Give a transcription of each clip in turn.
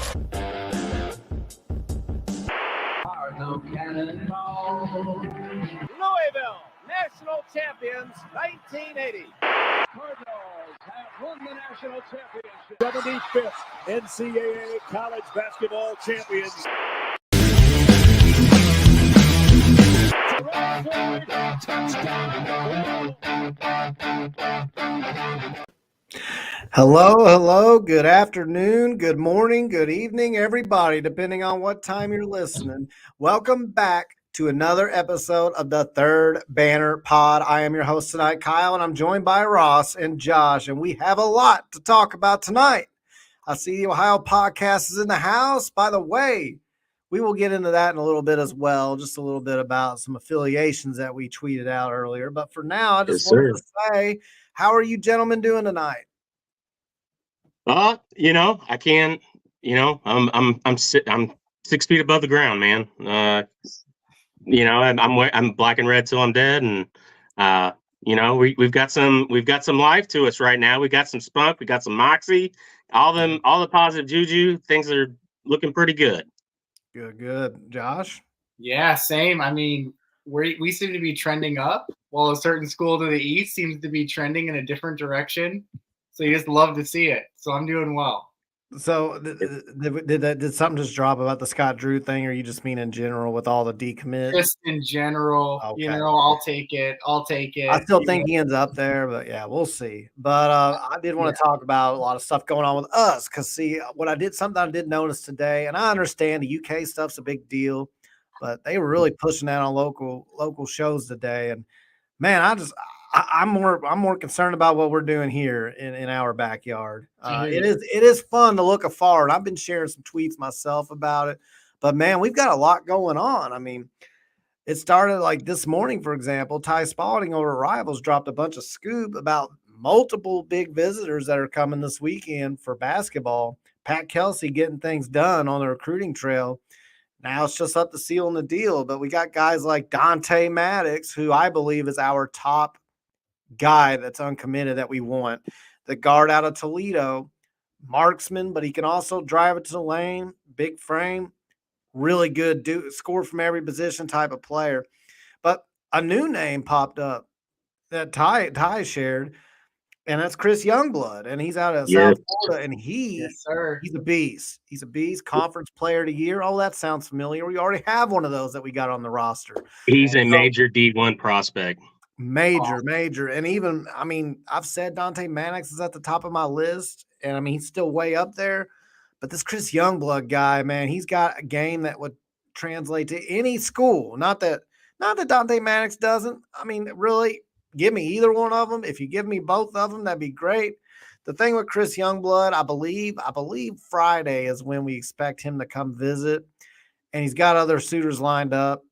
Louisville, national champions, 1980. Cardinals have won the national championship. 75th NCAA college basketball champions. Hello, good afternoon, good morning, good evening, everybody, depending on what time you're listening. Welcome back to another episode of the Third Banner Pod. I am your host tonight, Kyle, and I'm joined by Ross and Josh, and we have a lot to talk about tonight. I see the Ohio podcast is in the house. By the way, we will get into that in a little bit as well, just a little bit about some affiliations that we tweeted out earlier. But for now, I just wanted to say, how are you gentlemen doing tonight? I can't, I'm 6 feet above the ground, man. I'm black and red till I'm dead. And, we've got some life to us right now. We got some spunk, we got some moxie, all the positive juju. Things are looking pretty good. Good. Josh? Yeah, same. I mean, we seem to be trending up while a certain school to the east seems to be trending in a different direction. So you just love to see it. So I'm doing well. So did something just drop about the Scott Drew thing, or you just mean in general with all the decommits? Just in general, okay. I'll take it. I still think he ends up there, but yeah, we'll see. But I did want to talk about a lot of stuff going on with us because see, something I did notice today, and I understand the UK stuff's a big deal, but they were really pushing that on local shows today, and man, I'm more concerned about what we're doing here in our backyard. It is fun to look afar, and I've been sharing some tweets myself about it. But man, we've got a lot going on. I mean, it started like this morning, for example. Ty Spalding over at Rivals dropped a bunch of scoop about multiple big visitors that are coming this weekend for basketball. Pat Kelsey getting things done on the recruiting trail. Now it's just up to sealing the deal. But we got guys like Dante Maddox, who I believe is our top guy that's uncommitted that we want. The guard out of Toledo, marksman, but he can also drive it to the lane, big frame, really good, score from every position type of player. But a new name popped up that Ty shared, and that's Chris Youngblood, and he's out of South Florida, and he's a beast. He's a beast, conference player of the year. Oh, that sounds familiar. We already have one of those that we got on the roster. He's a major D1 prospect. Major. And even, I mean, I've said Dante Maddox is at the top of my list, and I mean, he's still way up there. But this Chris Youngblood guy, man, he's got a game that would translate to any school. Not that Dante Maddox doesn't. I mean, really, give me either one of them. If you give me both of them, that'd be great. The thing with Chris Youngblood, I believe Friday is when we expect him to come visit, and he's got other suitors lined up.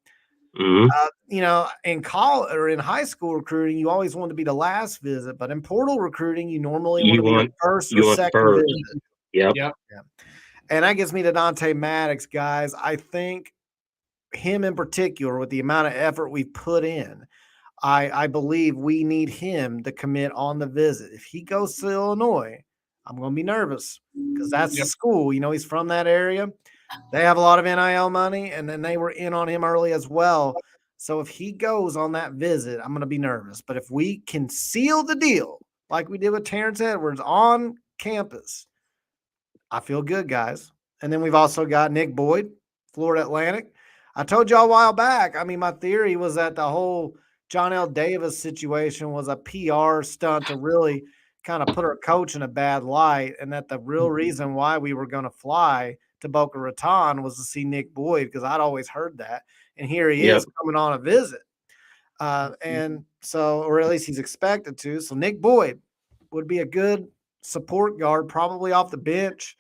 In college or in high school recruiting, you always want to be the last visit, but in portal recruiting, you normally want to be the first or second visit. Yep. And that gets me to Dante Maddox, guys. I think him in particular, with the amount of effort we've put in, I believe we need him to commit on the visit. If he goes to Illinois, I'm going to be nervous because that's the school. He's from that area. They have a lot of NIL money, and then they were in on him early as well. So if he goes on that visit, I'm going to be nervous. But if we can seal the deal like we did with Terrence Edwards on campus, I feel good, guys. And then we've also got Nick Boyd, Florida Atlantic. I told y'all a while back, I mean, my theory was that the whole John L. Davis situation was a PR stunt to really kind of put our coach in a bad light, and that the real reason why we were going to fly to Boca Raton was to see Nick Boyd, because I'd always heard that. And here he is coming on a visit. And so, or at least he's expected to. So Nick Boyd would be a good support guard, probably off the bench.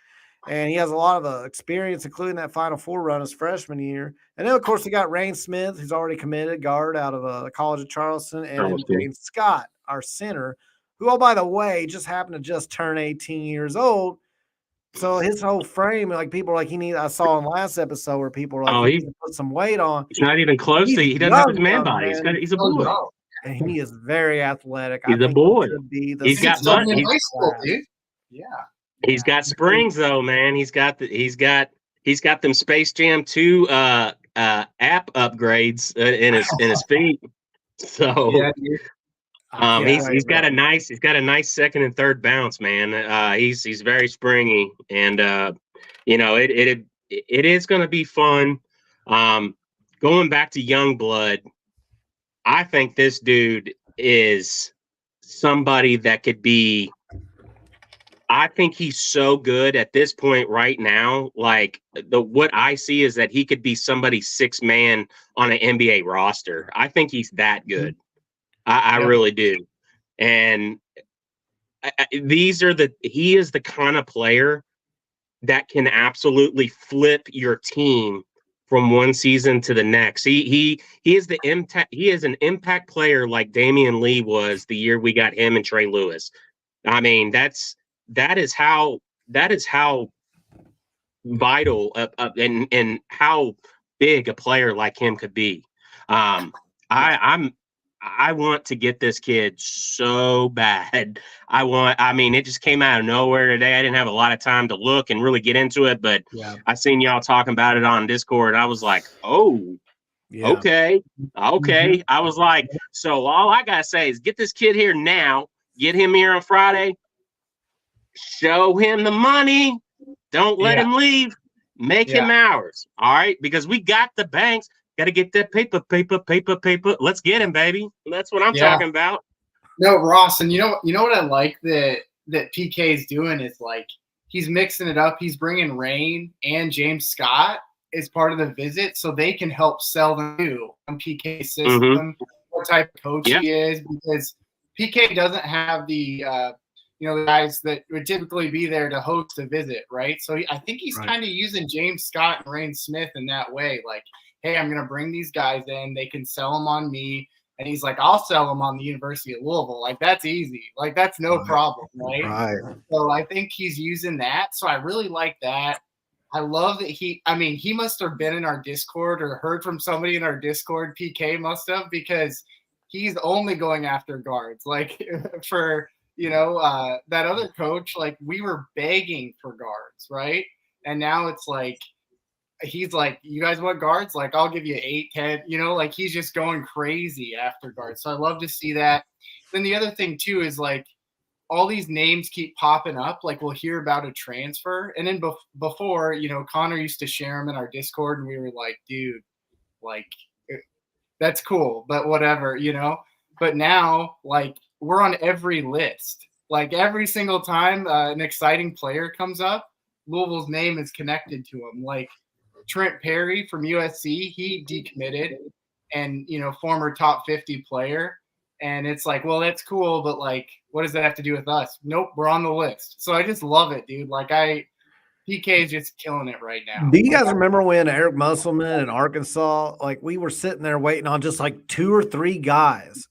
And he has a lot of experience, including that Final Four run his freshman year. And then, of course, we got Rain Smith, who's already committed, guard out of the College of Charleston, and James Scott, our center, who, oh, by the way, just happened to just turn 18 years old. So his whole frame, like people are like, I saw in last episode where people were like, he needs to put some weight on. He's not even close to, he doesn't have his man body. He's a boy. And he is very athletic. He's a boy. He's got money in high school, dude. Yeah. He's got springs though, man. He's got them Space Jam 2 app upgrades in his feet. So Yeah, dude. he's got a nice second and third bounce, man. He's very springy, and it is going to be fun. Going back to Youngblood, I think this dude is somebody that could be. I think he's so good at this point right now. Like what I see is that he could be somebody's sixth man on an NBA roster. I think he's that good. I really do. And he is the kind of player that can absolutely flip your team from one season to the next. He is the impact. He is an impact player like Damian Lee was the year we got him and Trey Lewis. I mean, that is how vital and how big a player like him could be. I want to get this kid so bad. It just came out of nowhere today. I didn't have a lot of time to look and really get into it, but I seen y'all talking about it on Discord. I was like, oh, yeah. Okay. Mm-hmm. I was like, so all I got to say is get this kid here now, get him here on Friday, show him the money. Don't let him leave. Make him ours. All right. Because we got the banks. Got to get that paper. Let's get him, baby. That's what I'm talking about. No, Ross. And you know what I like that PK is doing is like he's mixing it up. He's bringing Rain and James Scott as part of the visit so they can help sell them too on PK's system, what type of coach he is, because PK doesn't have the the guys that would typically be there to host a visit, right? So I think he's kind of using James Scott and Rain Smith in that way. Like, hey, I'm going to bring these guys in. They can sell them on me. And he's like, I'll sell them on the University of Louisville. Like, that's easy. Like, that's no problem, right? So I think he's using that. So I really like that. I love that he must have been in our Discord or heard from somebody in our Discord. PK must have, because he's only going after guards. Like, for – that other coach, like we were begging for guards, right? And now it's like, he's like, you guys want guards? Like, I'll give you 8, 10, like he's just going crazy after guards. So I love to see that. Then the other thing too is like all these names keep popping up. Like we'll hear about a transfer. And then before, Connor used to share them in our Discord and we were like, dude, like that's cool, but whatever, but now like, we're on every list. Like every single time an exciting player comes up, Louisville's name is connected to him. Like Trent Perry from USC, he decommitted and, former top 50 player. And it's like, well, that's cool. But like, what does that have to do with us? Nope. We're on the list. So I just love it, dude. Like PK is just killing it right now. Do you guys remember when Eric Musselman in Arkansas, like we were sitting there waiting on just like 2 or 3 guys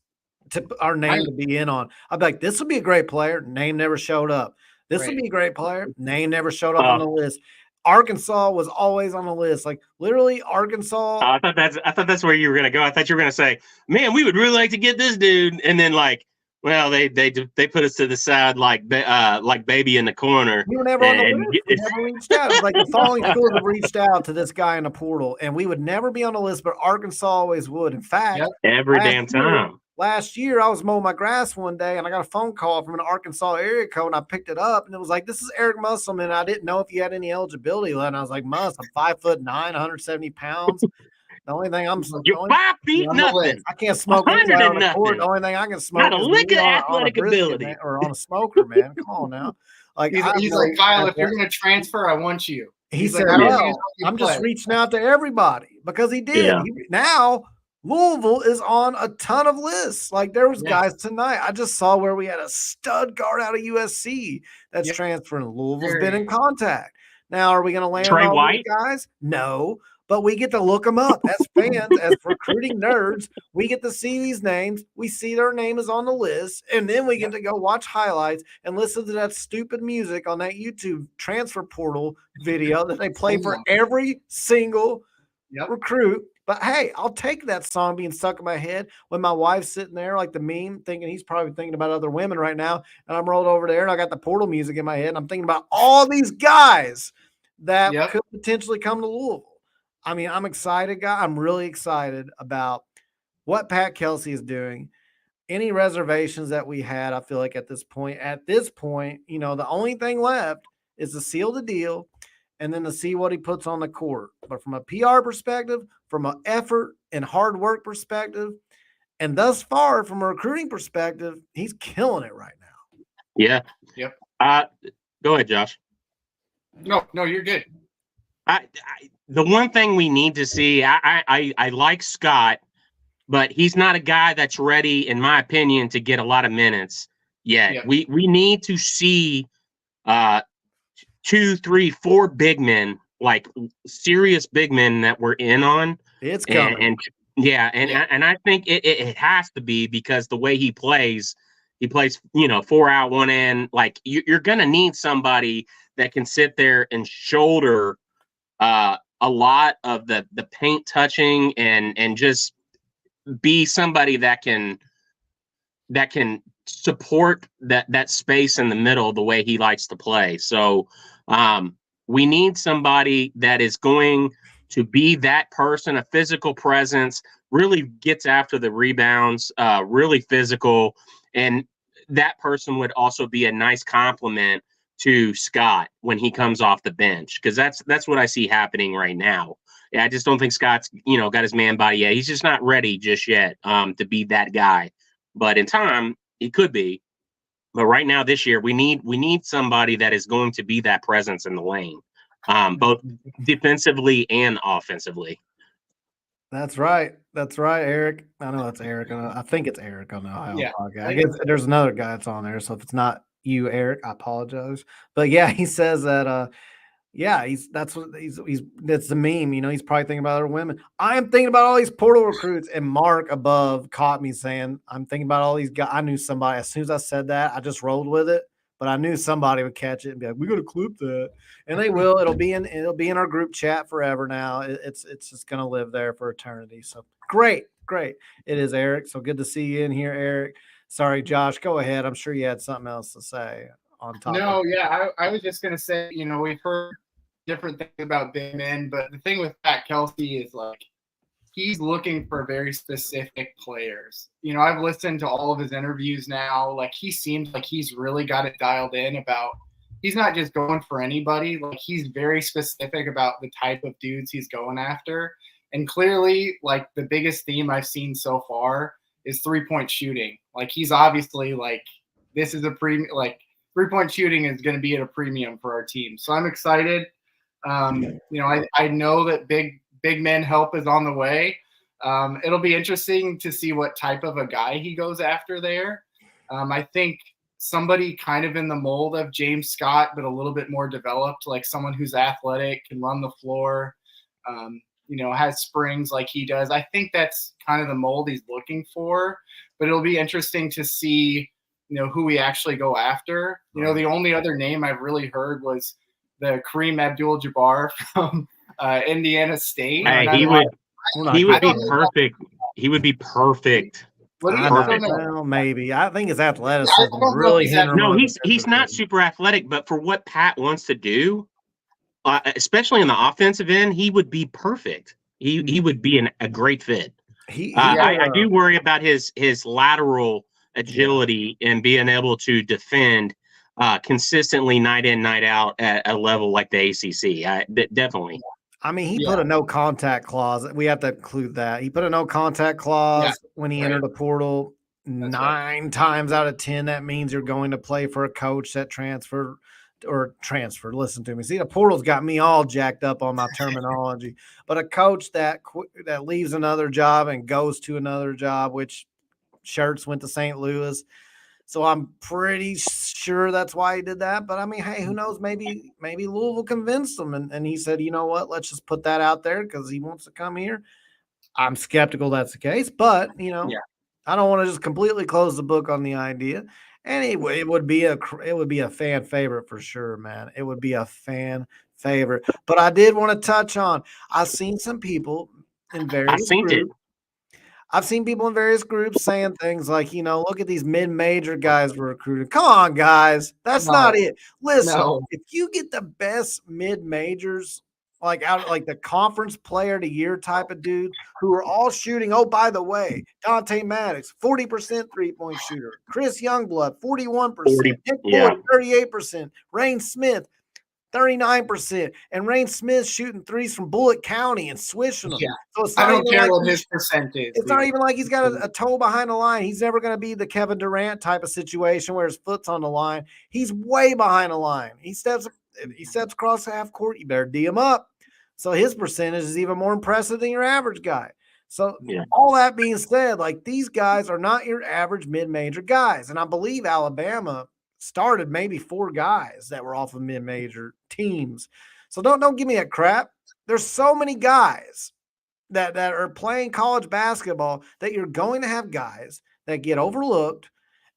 to our name to be in on? I'd be like, this would be a great player. Name never showed up. This would be a great player. Name never showed up on the list. Arkansas was always on the list. Like literally Arkansas. I thought that's where you were going to go. I thought you were going to say, man, we would really like to get this dude. And then like, well, they put us to the side like baby in the corner. We were never on the list. We never reached out. It's like the following schools have reached out to this guy in the portal, and we would never be on the list, but Arkansas always would. In fact, every damn time. Last year, I was mowing my grass one day, and I got a phone call from an Arkansas area code, and I picked it up, and it was like, this is Eric Musselman. I didn't know if you had any eligibility left. And I was like, I'm 5'9", 170 pounds. The only thing you're 5 feet nothing. I can't smoke anywhere on the court. The only thing I can smoke is lick of athletic ability, man, or on a smoker, man. Come on now. Like he's like, Kyle, if you're going to transfer, I want you. He said, well, I'm just reaching out to everybody because he did. Yeah. Now Louisville is on a ton of lists. Like there was guys tonight. I just saw where we had a stud guard out of USC that's transferring. Louisville's been in contact. Now, are we going to land Trey on White? These guys? No, but we get to look them up as fans, as recruiting nerds. We get to see these names. We see their name is on the list, and then we get to go watch highlights and listen to that stupid music on that YouTube transfer portal video that they play for every single recruit. But hey, I'll take that song being stuck in my head when my wife's sitting there like the meme thinking he's probably thinking about other women right now. And I'm rolled over there and I got the Portal music in my head. And I'm thinking about all these guys that could potentially come to Louisville. I mean, I'm excited, guy. I'm really excited about what Pat Kelsey is doing. Any reservations that we had, I feel like at this point, you know, the only thing left is to seal the deal and then to see what he puts on the court. But from a PR perspective, from an effort and hard work perspective, and thus far from a recruiting perspective, he's killing it right now. Yeah. Yep. Go ahead, Josh. No, you're good. The one thing we need to see, I like Scott, but he's not a guy that's ready, in my opinion, to get a lot of minutes yet. Yep. We need to see 2, 3, 4 big men, like serious big men that we're in on. It's coming. And I think it has to be because the way he plays, you know, 4 out, 1 in. Like you're gonna need somebody that can sit there and shoulder a lot of the paint touching and just be somebody that can support that space in the middle the way he likes to play. So we need somebody that is going to be that person, a physical presence, really gets after the rebounds, really physical. And that person would also be a nice compliment to Scott when he comes off the bench, because that's what I see happening right now. Yeah, I just don't think Scott's, you know, got his man body yet. He's just not ready just yet to be that guy. But in time, he could be. But right now, this year, we need somebody that is going to be that presence in the lane, both defensively and offensively. That's right. That's right, Eric. I know that's Eric. I think it's Eric on the Ohio podcast. I guess there's another guy that's on there. So if it's not you, Eric, I apologize. But yeah, he says that that's the meme. You know, he's probably thinking about other women. I am thinking about all these portal recruits, and Mark above caught me saying, I'm thinking about all these guys. I knew somebody. As soon as I said that, I just rolled with it. But I knew somebody would catch it and be like, "We got to clip that," and they will. It'll be in our group chat forever now. It's just gonna live there for eternity. So great. It is Eric. So good to see you in here, Eric. Sorry, Josh. Go ahead. I'm sure you had something else to say on top. No, I was just gonna say, you know, we've heard different things about big men, but the thing with Pat Kelsey is like he's looking for very specific players. You know, I've listened to all of his interviews now. Like he seems like he's really got it dialed in about he's not just going for anybody. Like he's very specific about the type of dudes he's going after. And clearly, like the biggest theme I've seen so far is 3-point shooting. Like he's obviously like this is a premium. Like 3-point shooting is going to be at a premium for our team. So I'm excited. You know, I know that big men help is on the way. It'll be interesting to see what type of a guy he goes after there. I think somebody kind of in the mold of James Scott, but a little bit more developed, like someone who's athletic, can run the floor, you know, has springs like he does. I think that's kind of the mold he's looking for, but it'll be interesting to see, you know, who we actually go after. You know, the only other name I've really heard was the Kareem Abdul-Jabbar from Indiana State. Hey, he would be perfect. He would be perfect. Well, maybe. I think his athleticism really hinders. No, he's not super athletic, but for what Pat wants to do, especially in the offensive end, he would be perfect. He would be a great fit. I do worry about his lateral agility and being able to defend consistently night in, night out at a level like the ACC. Definitely. I mean, he put a no contact clause. We have to include that. He put a no contact clause when he entered the portal. That's 9 times out of 10, that means you're going to play for a coach that transferred. Listen to me. See, the portal's got me all jacked up on my terminology. But a coach that leaves another job and goes to another job, which Shirts went to St. Louis. So I'm pretty sure that's why he did that. But I mean, hey, who knows? Maybe Louisville convinced him, and he said, you know what? Let's just put that out there because he wants to come here. I'm skeptical that's the case, but you know, I don't want to just completely close the book on the idea. Anyway, it would be a fan favorite for sure, man. It would be a fan favorite. But I did want to touch on, I've seen some people in various groups. I've seen people in various groups saying things like, look at these mid-major guys we're recruiting. Come on, guys. That's not it. Listen, if you get the best mid-majors, like out like the conference player of the year type of dude who are all shooting. Oh, by the way, Dante Maddox, 40% three-point shooter. Chris Youngblood, 41%. Nick Ford, 38%. Rain Smith, 39%, and Rain Smith shooting threes from Bullitt County and swishing them. Yeah. So it's I don't care what his percent is. It's not even like he's got a toe behind the line. He's never going to be the Kevin Durant type of situation where his foot's on the line. He's way behind the line. He steps across half court. You better D him up. So his percentage is even more impressive than your average guy. So all that being said, like these guys are not your average mid-major guys. And I believe Alabama started maybe 4 guys that were off of mid-major teams. So don't give me that crap. There's so many guys that are playing college basketball that you're going to have guys that get overlooked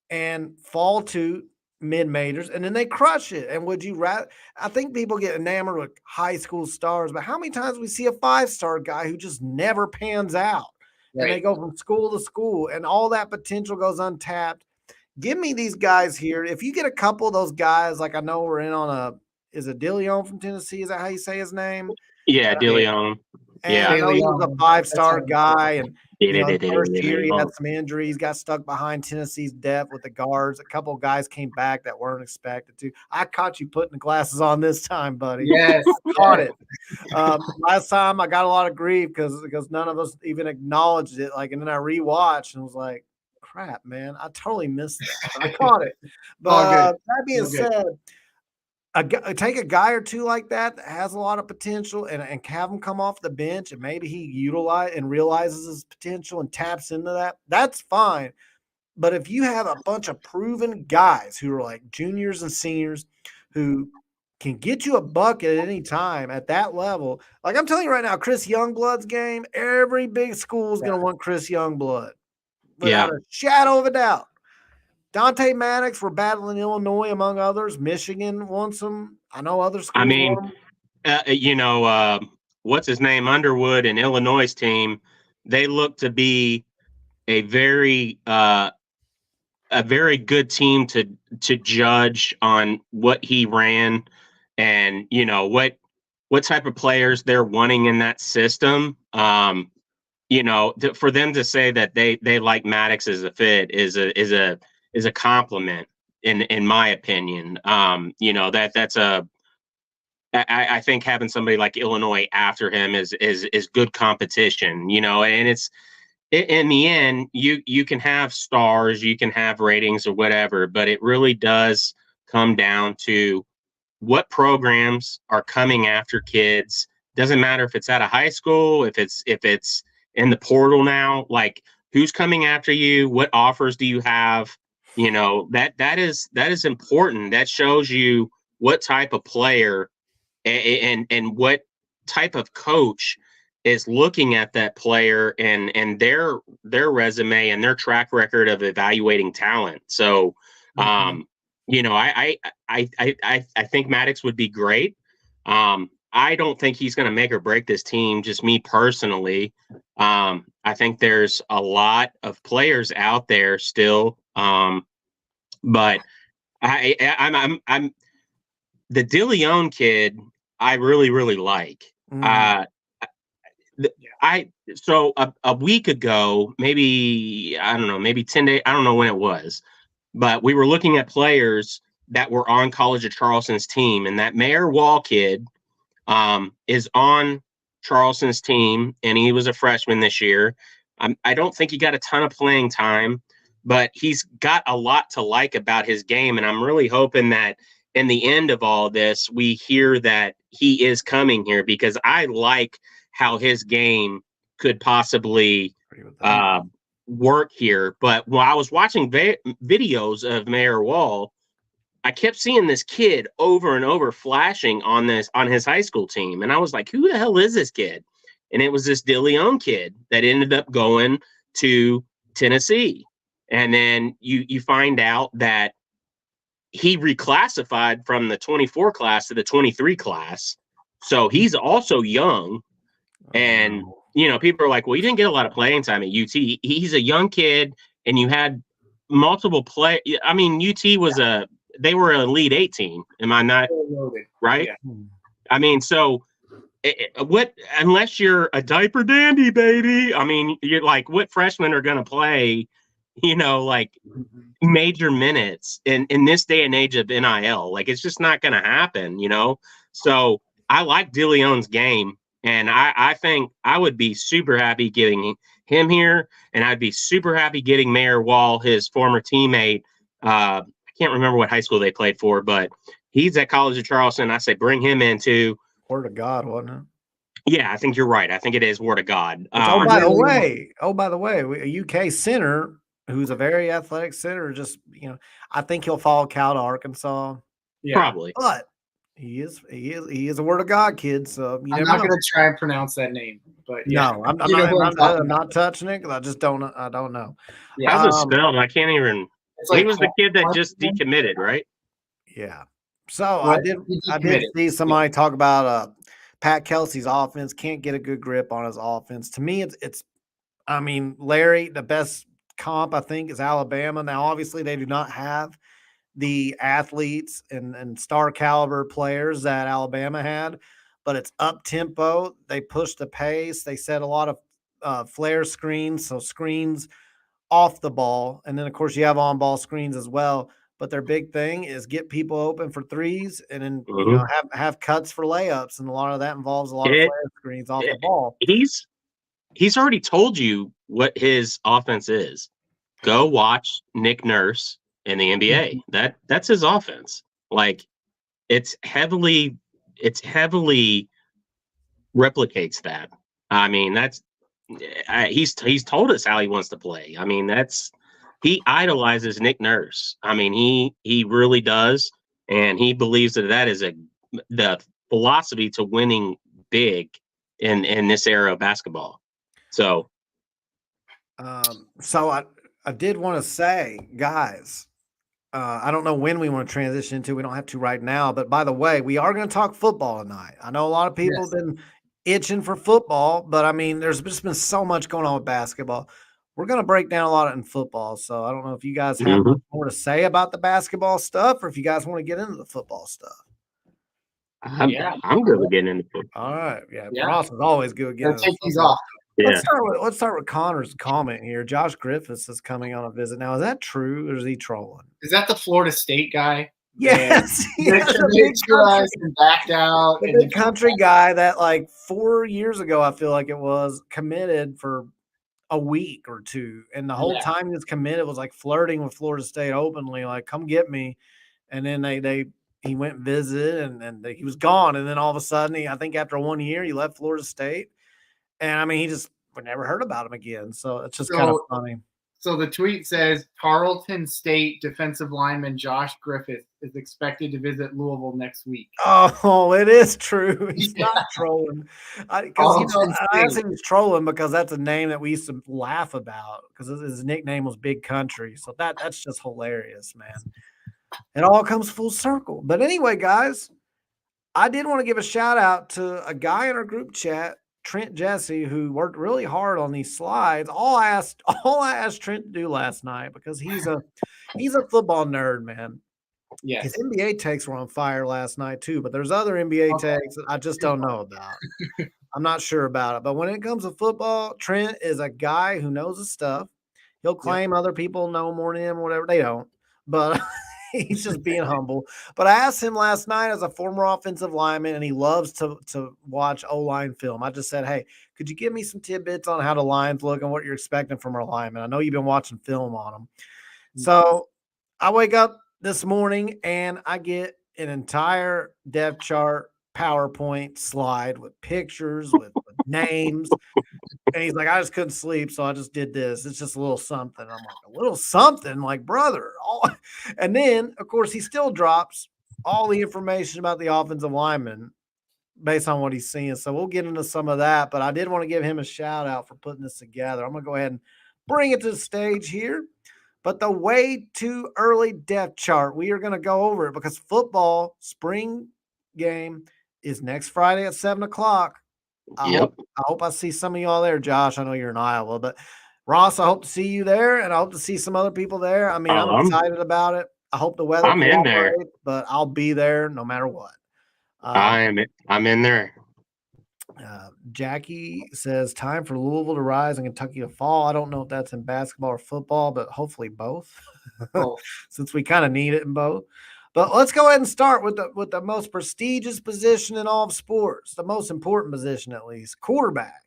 and fall to mid-majors, and then they crush it. And would you rather? I think people get enamored with high school stars, but how many times we see a 5-star guy who just never pans out, and they go from school to school, and all that potential goes untapped? Give me these guys here. If you get a couple of those guys, like I know we're in on is it DeLeon from Tennessee? Is that how you say his name? Yeah, DeLeon. And I know he was a 5-star guy, and first year he had some injuries, got stuck behind Tennessee's depth with the guards. A couple of guys came back that weren't expected to. I caught you putting the glasses on this time, buddy. Yes, caught it. Last time I got a lot of grief because none of us even acknowledged it. And then I rewatched and was like, "Crap, man, I totally missed that." I caught it. But that being said, take a guy or two like that has a lot of potential and have him come off the bench, and maybe he realizes his potential and taps into that. That's fine. But if you have a bunch of proven guys who are like juniors and seniors who can get you a bucket at any time at that level, like I'm telling you right now, Chris Youngblood's game, every big school is going to want Chris Youngblood without a shadow of a doubt. Dante Maddox, we're battling Illinois, among others. Michigan wants him. I know other schools want him. What's his name? Underwood and Illinois' team, they look to be a very good team to judge on what he ran and, what type of players they're wanting in that system. For them to say that they like Maddox as a fit is a compliment in my opinion. I think having somebody like Illinois after him is good competition, and it's in the end, you can have stars, you can have ratings or whatever, but it really does come down to what programs are coming after kids. Doesn't matter if it's out of high school, if it's in the portal now, like who's coming after you, what offers do you have? That is important. That shows you what type of player and what type of coach is looking at that player and their resume and their track record of evaluating talent. So, I think Maddox would be great. I don't think he's going to make or break this team, just me personally. I think there's a lot of players out there still. But I'm the DeLeon kid. I really, really like. So a week ago, maybe 10 days. I don't know when it was, but we were looking at players that were on College of Charleston's team, and that Mayor Wall kid is on Charleston's team, and he was a freshman this year. I don't think he got a ton of playing time, but he's got a lot to like about his game. And I'm really hoping that in the end of all this, we hear that he is coming here, because I like how his game could possibly work here. But while I was watching videos of Mayor Wall, I kept seeing this kid over and over flashing on his high school team. And I was like, who the hell is this kid? And it was this DeLeon kid that ended up going to Tennessee. And then you find out that he reclassified from the 24 class to the 23 class. So he's also young. And, people are like, well, he didn't get a lot of playing time at UT. He's a young kid, and you had multiple play. I mean, UT was they were an Elite 18. Am I not right? Yeah. I mean, so unless you're a diaper dandy, baby, I mean, you're like, what freshmen are going to play, like major minutes in this day and age of NIL? Like, it's just not going to happen, So I like DeLeon's game. And I think I would be super happy getting him here, and I'd be super happy getting Mayor Wall, his former teammate. I can't remember what high school they played for, but he's at College of Charleston. I say bring him in too. Word of God, wasn't it? Yeah, I think you're right. I think it is Word of God. By the way, a UK center who's a very athletic center. Just I think he'll follow Cal to Arkansas. Yeah, probably, but. He is a Word of God kid. So I'm not going to try and pronounce that name, but no, I'm not touching it because I just don't. I don't know. Yeah, how's it spelled? I can't even. He was the kid that just decommitted, right? Yeah. So I did see somebody talk about Pat Kelsey's offense. Can't get a good grip on his offense. To me, it's. I mean, Larry, the best comp I think is Alabama. Now, obviously, they do not have the athletes and star caliber players that Alabama had, but it's up tempo. They push the pace. They set a lot of flare screens, so screens off the ball. And then of course you have on ball screens as well, but their big thing is get people open for threes and then, have cuts for layups. And a lot of that involves a lot of flare screens off the ball. He's already told you what his offense is. Go watch Nick Nurse in the NBA. That's his offense. Like it's heavily replicates that. I mean, he's told us how he wants to play. I mean, he idolizes Nick Nurse. I mean, he really does, and he believes that is the philosophy to winning big in this era of basketball. So I did want to say, guys, I don't know when we want to transition into. We don't have to right now. But by the way, we are going to talk football tonight. I know a lot of people have been itching for football, but I mean, there's just been so much going on with basketball. We're going to break down a lot in football. So I don't know if you guys have more to say about the basketball stuff or if you guys want to get into the football stuff. I'm good with getting into football. All right. Yeah. Ross is always good getting into take these off. Yeah. Let's start with Connor's comment here. Josh Griffiths is coming on a visit. Now, is that true or is he trolling? Is that the Florida State guy? Yes. And backed out. The big country guy that like 4 years ago, I feel like it was, committed for a week or two. And the whole time he was committed was like flirting with Florida State openly, like, come get me. And then he went and visited and he was gone. And then all of a sudden, I think after 1 year, he left Florida State. And I mean, we never heard about him again. So it's just kind of funny. So the tweet says Tarleton State defensive lineman Josh Griffith is expected to visit Louisville next week. Oh, it is true. He's not trolling. I asked him he's trolling because that's a name that we used to laugh about because his nickname was Big Country. So that's just hilarious, man. It all comes full circle. But anyway, guys, I did want to give a shout out to a guy in our group chat, Trent Jesse, who worked really hard on these slides. All I asked Trent to do last night because he's a football nerd, man. Yes. His NBA takes were on fire last night too, but there's other NBA takes that I just don't know about. I'm not sure about it. But when it comes to football, Trent is a guy who knows his stuff. He'll claim other people know more than him or whatever. They don't. But he's just being humble. But I asked him last night as a former offensive lineman, and he loves to watch O-line film. I just said, hey, could you give me some tidbits on how the lines look and what you're expecting from our linemen? I know you've been watching film on them. So I wake up this morning, and I get an entire depth chart PowerPoint slide with pictures, with names. And he's like, I just couldn't sleep, so I just did this. It's just a little something. I'm like, a little something? Like, brother. And then, of course, he still drops all the information about the offensive lineman based on what he's seeing. So we'll get into some of that. But I did want to give him a shout-out for putting this together. I'm going to go ahead and bring it to the stage here. But the way too early depth chart, we are going to go over it because football, spring game, is next Friday at 7:00. I hope I see some of y'all there, Josh. I know you're in Iowa, but Ross, I hope to see you there, and I hope to see some other people there. I mean, I'm excited about it. I hope the weather I'm in there, but I'll be there no matter what. I'm in there. Jackie says, time for Louisville to rise and Kentucky to fall. I don't know if that's in basketball or football, but hopefully both, since we kind of need it in both. But let's go ahead and start with the most prestigious position in all of sports, the most important position at least, quarterback,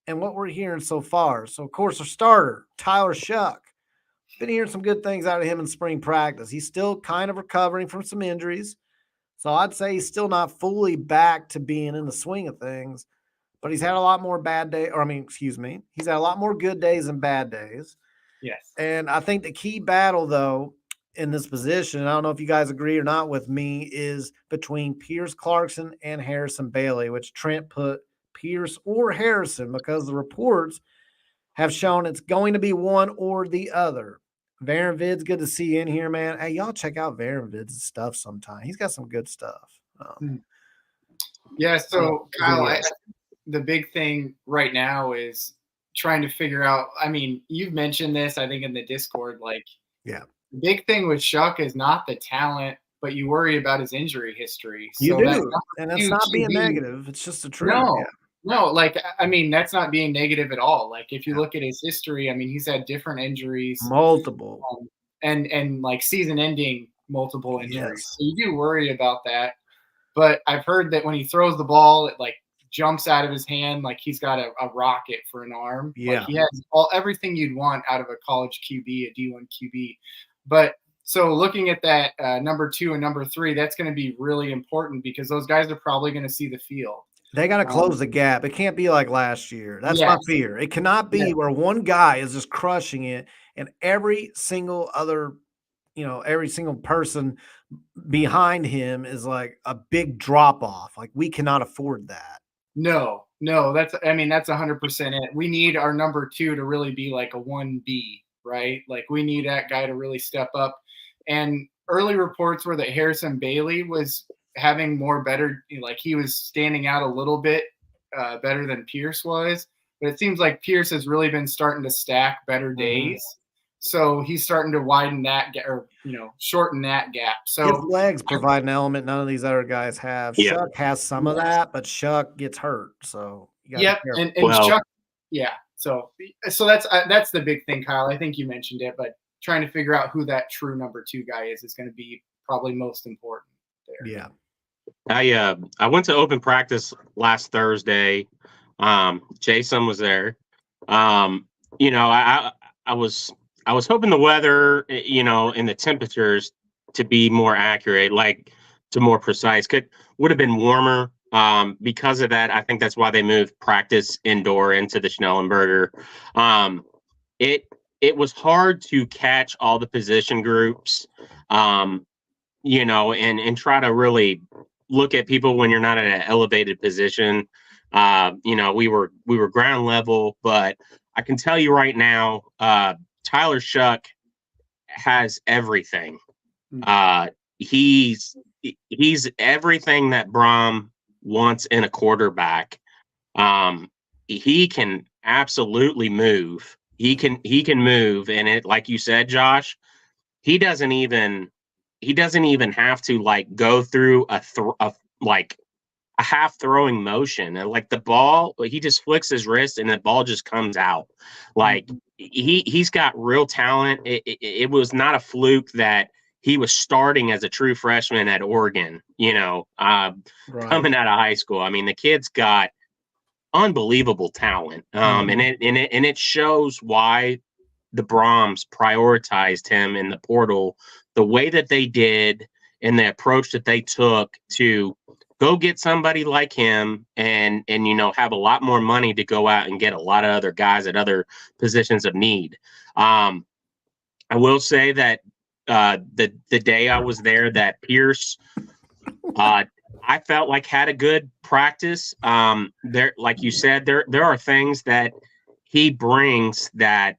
and what we're hearing so far. So, of course, our starter, Tyler Shuck. Been hearing some good things out of him in spring practice. He's still kind of recovering from some injuries. So I'd say he's still not fully back to being in the swing of things, but he's had a lot more he's had a lot more good days than bad days. Yes. And I think the key battle, though, in this position, and I don't know if you guys agree or not with me, is between Pierce Clarkson and Harrison Bailey, which Trent put Pierce or Harrison because the reports have shown it's going to be one or the other. Varen Vid's good to see you in here, man. Hey, y'all check out Varen Vid's stuff sometime. He's got some good stuff. Yeah, so Kyle, the big thing right now is trying to figure out, I mean, you've mentioned this, I think, in the Discord, the big thing with Shuck is not the talent, but you worry about his injury history. You do, and that's not being negative. It's just the truth. No, I mean, that's not being negative at all. Like, if you look at his history, I mean, he's had different injuries. Multiple. And like season-ending multiple injuries. Yes. So you do worry about that. But I've heard that when he throws the ball, it, jumps out of his hand like he's got a rocket for an arm. Yeah. He has everything you'd want out of a college QB, a D1 QB. But so looking at that number 2 and number 3, that's going to be really important because those guys are probably going to see the field. They got to close the gap. It can't be like last year. That's my fear. It cannot be where one guy is just crushing it and every single person behind him is like a big drop off. Like, we cannot afford that. No, that's 100% it. We need our number 2 to really be like a 1B, right? Like, we need that guy to really step up. And early reports were that Harrison Bailey was having he was standing out a little bit better than Pierce was. But it seems like Pierce has really been starting to stack better days. So he's starting to widen that shorten that gap. So his legs provide an element none of these other guys have. Yeah. Shuck has some of that, but Shuck gets hurt. So and Shuck, So that's the big thing, Kyle. I think you mentioned it, but trying to figure out who that true number 2 guy is going to be probably most important there. Yeah. I went to open practice last Thursday. Jason was there. I was hoping the weather, and the temperatures to be more accurate, to more precise. Would have been warmer. Because of that, I think that's why they moved practice indoor into the Schnellenberger. It was hard to catch all the position groups, and try to really look at people when you're not at an elevated position. We were ground level, but I can tell you right now, Tyler Shuck has everything. He's everything that Brohm wants in a quarterback. He can absolutely move. He can move, and it, like you said, Josh, he doesn't even have to go through a half throwing motion, and the ball, he just flicks his wrist and the ball just comes out. He's got real talent. It was not a fluke that he was starting as a true freshman at Oregon, coming out of high school. I mean, the kid's got unbelievable talent. And it shows why the Brohms prioritized him in the portal the way that they did, and the approach that they took to go get somebody like him and have a lot more money to go out and get a lot of other guys at other positions of need. I will say that the day I was there, that Pierce, I felt like had a good practice. There, like you said, there are things that he brings that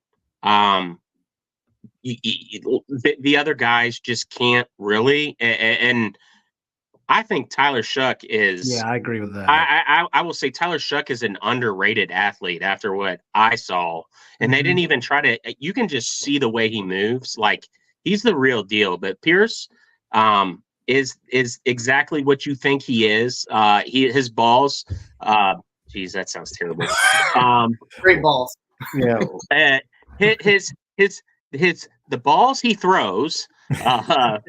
the other guys just can't really. And I think Tyler Shuck is. Yeah, I agree with that. I will say Tyler Shuck is an underrated athlete after what I saw, and they didn't even try to. You can just see the way he moves, like he's the real deal. But Pierce, is exactly what you think he is. His balls. Geez, that sounds terrible. Great balls. Yeah. His the balls he throws, had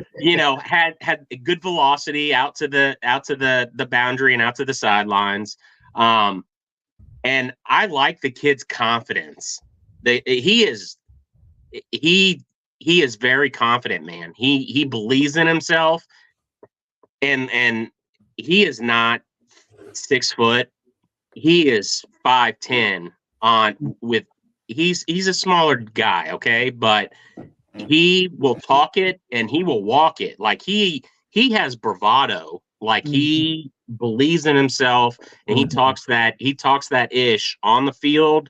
a good velocity out to the boundary and out to the sidelines. And I like the kid's confidence. He is very confident, man. He believes in himself, and he is not 6 foot. He is 5'10" he's a smaller guy, okay, but he will talk it and he will walk it. Like he has bravado, like he believes in himself, and he talks that ish on the field,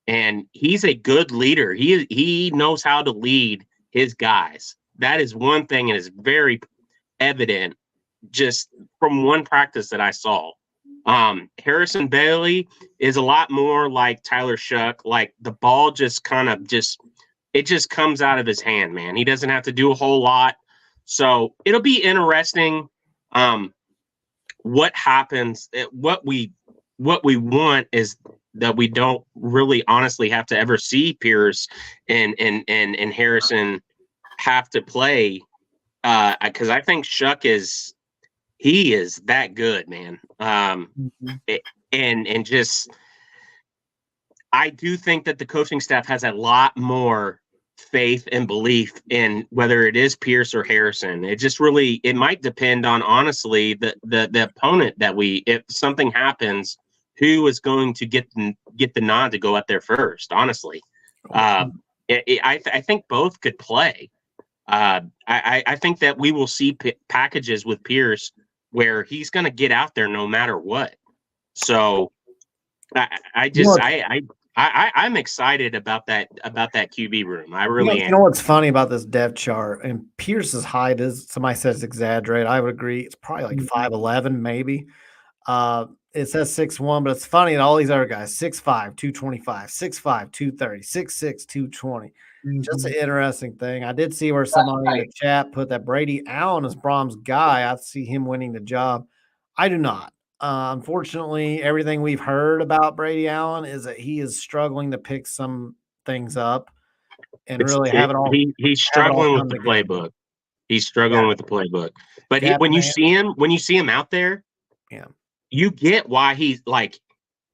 and he's a good leader. He knows how to lead his guys. That is one thing, and is very evident just from one practice that I saw. Harrison Bailey is a lot more like Tyler Shuck. Like the ball just kind of it just comes out of his hand, man. He doesn't have to do a whole lot. So it'll be interesting. What happens, what we want is that we don't really honestly have to ever see Pierce and Harrison have to play. Cause I think Shuck is that good, man. And just, I do think that the coaching staff has a lot more faith and belief in whether it is Pierce or Harrison. It might depend on, honestly, the opponent if something happens, who is going to get the nod to go out there first, honestly. I think both could play. I think that we will see packages with Pierce where he's going to get out there no matter what. So I'm excited about that QB room. I really am. You know what's funny about this depth chart, and Pierce's height is, somebody says exaggerated. I would agree. It's probably like 5'11", maybe. It says 6'1", but it's funny that all these other guys, 6'5", 225, 6'5", 230, 6'6", 220. Just an interesting thing. I did see where somebody in the chat put that Brady Allen is Brohm's guy. I see him winning the job. I do not. Unfortunately, everything we've heard about Brady Allen is that he is struggling to pick some things up and have it all. He's struggling with the playbook. He's struggling with the playbook. But when you see him out there, you get why he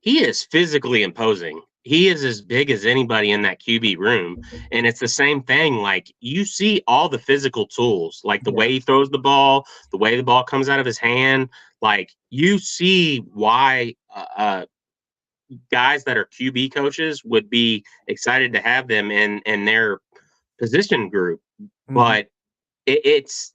is physically imposing. He is as big as anybody in that QB room. And it's the same thing. Like, you see all the physical tools, like the way he throws the ball, the way the ball comes out of his hand. Like, you see why guys that are QB coaches would be excited to have them in their position group. But it's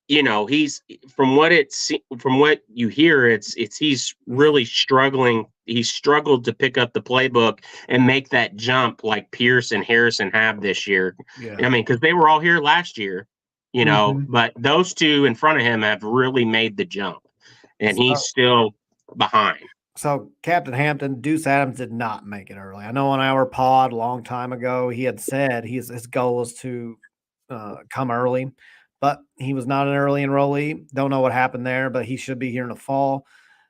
he's from what you hear, he's really struggling. He's struggled to pick up the playbook and make that jump like Pierce and Harrison have this year. Yeah. I mean, because they were all here last year, but those two in front of him have really made the jump, and he's still behind. So Captain Hampton, Deuce Adams did not make it early. I know on our pod a long time ago, he had said his goal was to come early, but he was not an early enrollee. Don't know what happened there, but he should be here in the fall.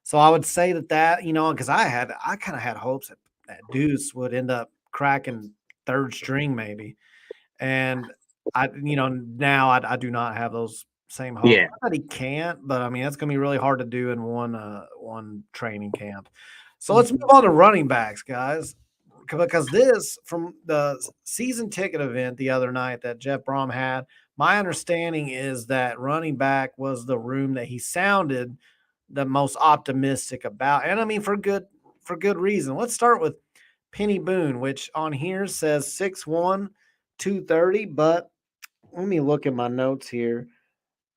So I would say that because I kind of had hopes that Deuce would end up cracking third string maybe. And now I do not have those same hopes. Yeah. Not that he can't, but I mean, that's going to be really hard to do in one training camp. So let's move on to running backs, guys, because this, from the season ticket event the other night that Jeff Brohm had, my understanding is that running back was the room that he sounded the most optimistic about. And I mean, for good reason. Let's start with Penny Boone, which on here says 6'1", 230, but let me look at my notes here.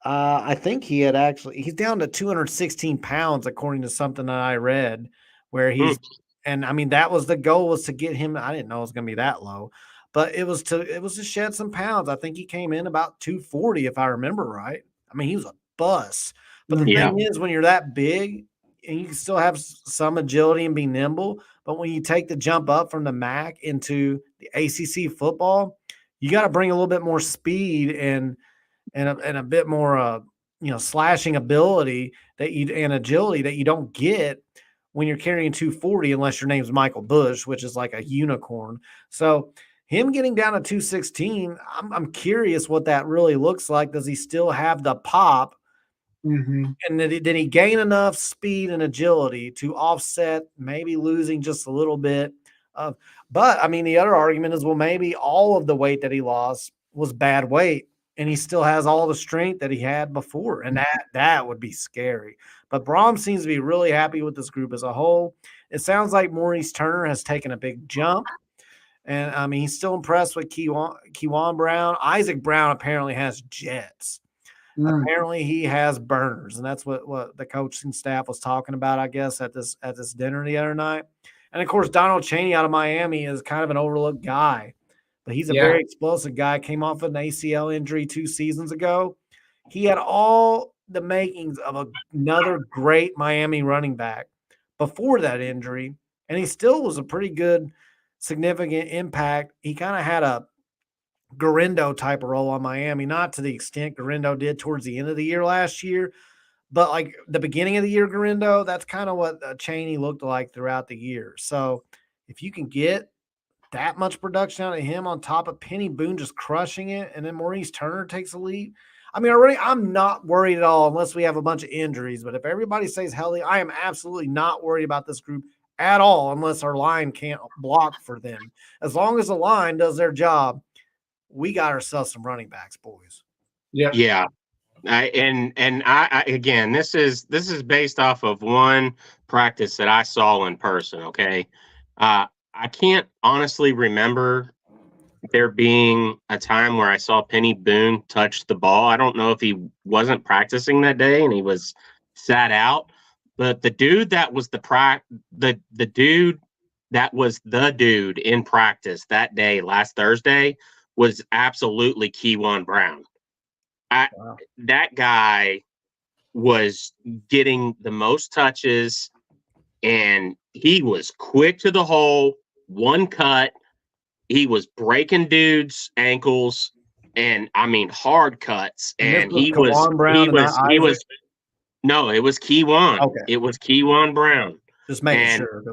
I think he's down to 216 pounds, according to something that I read, where he's, and I mean, that was the goal, was to get him. I didn't know it was going to be that low, but it was to shed some pounds. I think he came in about 240, if I remember right. I mean, he was a bus, But the Yeah. thing is, when you're that big and you can still have some agility and be nimble, but when you take the jump up from the MAC into the ACC football, you got to bring a little bit more speed and a bit more slashing ability and agility that you don't get when you're carrying 240 unless your name's Michael Bush, which is like a unicorn. So him getting down to 216, I'm curious what that really looks like. Does he still have the pop? Mm-hmm. And did he gain enough speed and agility to offset maybe losing just a little bit of? But I mean, the other argument is, well, maybe all of the weight that he lost was bad weight, and he still has all the strength that he had before, and that would be scary. But Brohm seems to be really happy with this group as a whole. It sounds like Maurice Turner has taken a big jump, and I mean, he's still impressed with Kewan Brown. Isaac Brown apparently has jets. Apparently he has burners, and that's what the coaching staff was talking about, I guess, at this dinner the other night. And of course, Donald Chaney out of Miami is kind of an overlooked guy, but he's a very explosive guy. Came off an ACL injury 2 seasons ago. He had all the makings of another great Miami running back before that injury, and he still was a pretty good, significant impact. He kind of had a Garindo type of role on Miami, not to the extent Garindo did towards the end of the year last year, but like the beginning of the year, Garindo, that's kind of what Chaney looked like throughout the year. So if you can get that much production out of him on top of Penny Boone just crushing it, and then Maurice Turner takes a lead, I mean, already I'm not worried at all unless we have a bunch of injuries. But if everybody stays healthy, I am absolutely not worried about this group at all unless our line can't block for them. As long as the line does their job, we got ourselves some running backs, boys. Yeah. And I again, this is based off of one practice that I saw in person. Okay. I can't honestly remember there being a time where I saw Penny Boone touch the ball. I don't know if he wasn't practicing that day and he was sat out, but the dude that was the dude that was the dude in practice that day, last Thursday, was absolutely Kewan Brown. That guy was getting the most touches, and he was quick to the hole, one cut. He was breaking dudes' ankles, and I mean hard cuts. And it was Kewan. Okay. It was Kewan Brown. Just making sure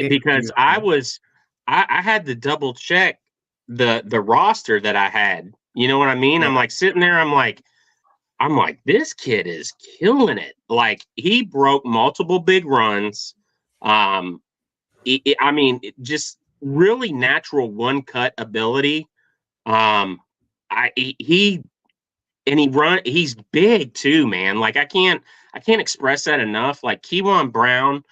because I had to double check the roster that I had. You know what I mean? Yeah. I'm like sitting there. I'm like, this kid is killing it. Like, he broke multiple big runs. Just really natural one cut ability. He's big too, man. Like, I can't express that enough. Like, Kewan Brown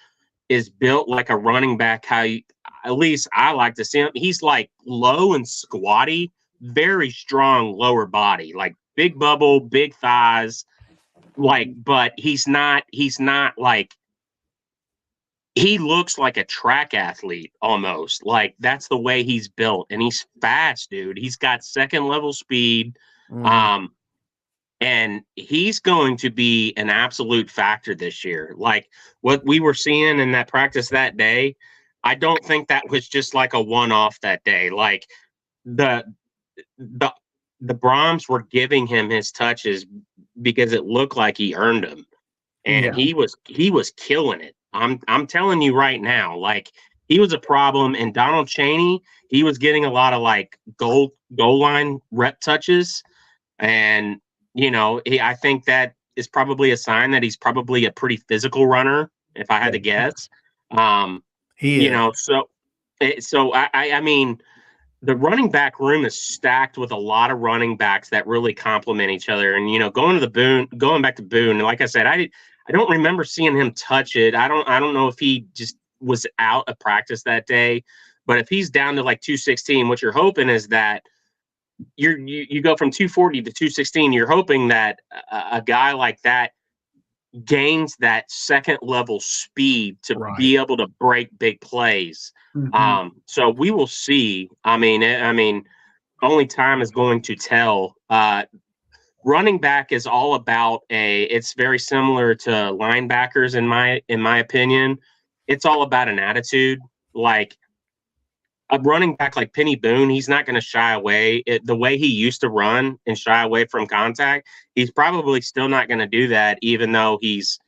is built like a running back. At least I like to see him. He's like low and squatty, very strong lower body, like big bubble, big thighs. Like, but he's not like, he looks like a track athlete almost. Like, that's the way he's built. And he's fast, dude. He's got second level speed. And he's going to be an absolute factor this year. Like, what we were seeing in that practice that day, I don't think that was just like a one-off that day. Like, the Brohms were giving him his touches because it looked like he earned them. And he was killing it. I'm telling you right now, like, he was a problem. And Donald Chaney, he was getting a lot of like goal line rep touches. And, you know, I think that is probably a sign that he's probably a pretty physical runner, if I had to guess. I mean, the running back room is stacked with a lot of running backs that really complement each other. And, you know, going back to Boone, like I said, I don't remember seeing him touch it. I don't know if he just was out of practice that day, but if he's down to like 216, what you're hoping is that you go from 240 to 216. You're hoping that a guy like that gains that second level speed to be able to break big plays. So we will see. I mean, only time is going to tell. running back is all about it's very similar to linebackers in my opinion. It's all about an attitude. Like a running back like Penny Boone, he's not going to shy away. The way he used to run and shy away from contact, he's probably still not going to do that, even though he's,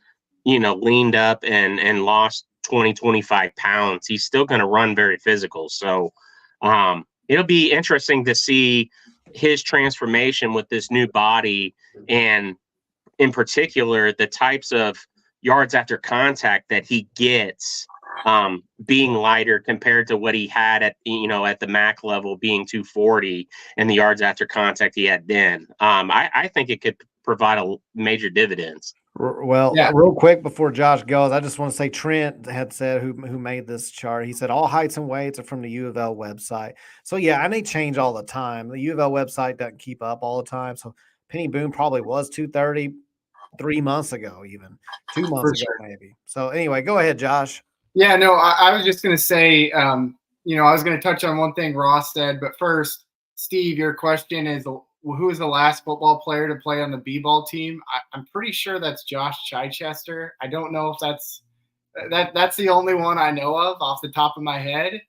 leaned up and lost 20, 25 pounds. He's still going to run very physical. So it'll be interesting to see his transformation with this new body, and in particular, the types of yards after contact that he gets, being lighter compared to what he had at the MAC level, being 240, and the yards after contact he had then. I think it could provide a major dividends. Well, real quick before Josh goes, I just want to say Trent had said, who made this chart, he said all heights and weights are from the U of L website. So yeah, and they change all the time. The U of L website doesn't keep up all the time. So Penny Boone probably was 230 3 months ago, even 2 months ago, maybe. So anyway, go ahead, Josh. Yeah, no, I was just going to say, I was going to touch on one thing Ross said, but first, Steve, your question is, who is the last football player to play on the B-ball team? I'm pretty sure that's Josh Chichester. I don't know if that's the only one I know of off the top of my head,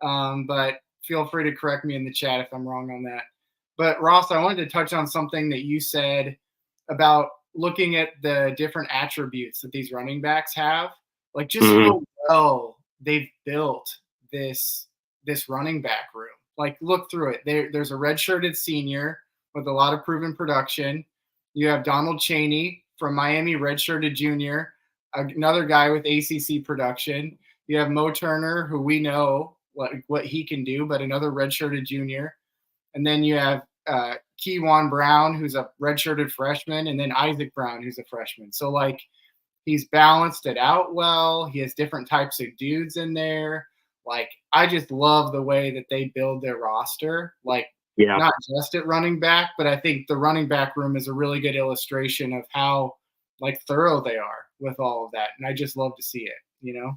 but feel free to correct me in the chat if I'm wrong on that. But Ross, I wanted to touch on something that you said about looking at the different attributes that these running backs have, like just how well they've built this running back room. Like, look through it. There's a redshirted senior with a lot of proven production. You have Donald Chaney from Miami, redshirted junior, another guy with ACC production. You have Mo Turner, who we know what he can do, but another redshirted junior. And then you have Keywan Brown, who's a redshirted freshman, and then Isaac Brown, who's a freshman. So, like, he's balanced it out well. He has different types of dudes in there. Like, I just love the way that they build their roster. Like, not just at running back, but I think the running back room is a really good illustration of how, like, thorough they are with all of that. And I just love to see it,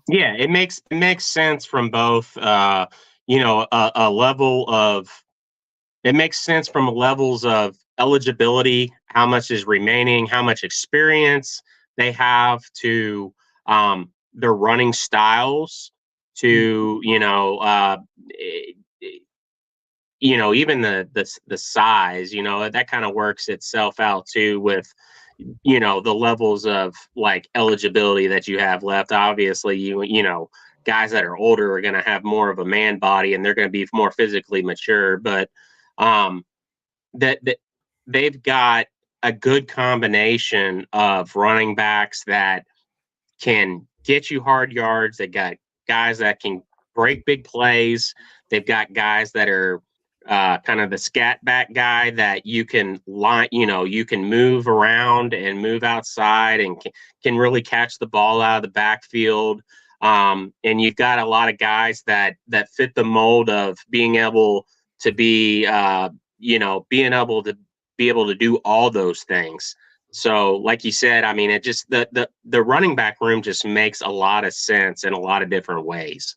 Yeah, it makes sense from both, a level of – it makes sense from levels of eligibility, how much is remaining, how much experience they have, to their running styles, to even the size, that kind of works itself out too with the levels of like eligibility that you have left. Obviously, guys that are older are going to have more of a man body and they're going to be more physically mature, but that they've got a good combination of running backs that can get you hard yards. They got guys that can break big plays. They've got guys that are kind of the scat back guy that you can you can move around and move outside and can really catch the ball out of the backfield. And you've got a lot of guys that fit the mold of being able to be being able to do all those things. So like you said, I mean, it just the running back room just makes a lot of sense in a lot of different ways.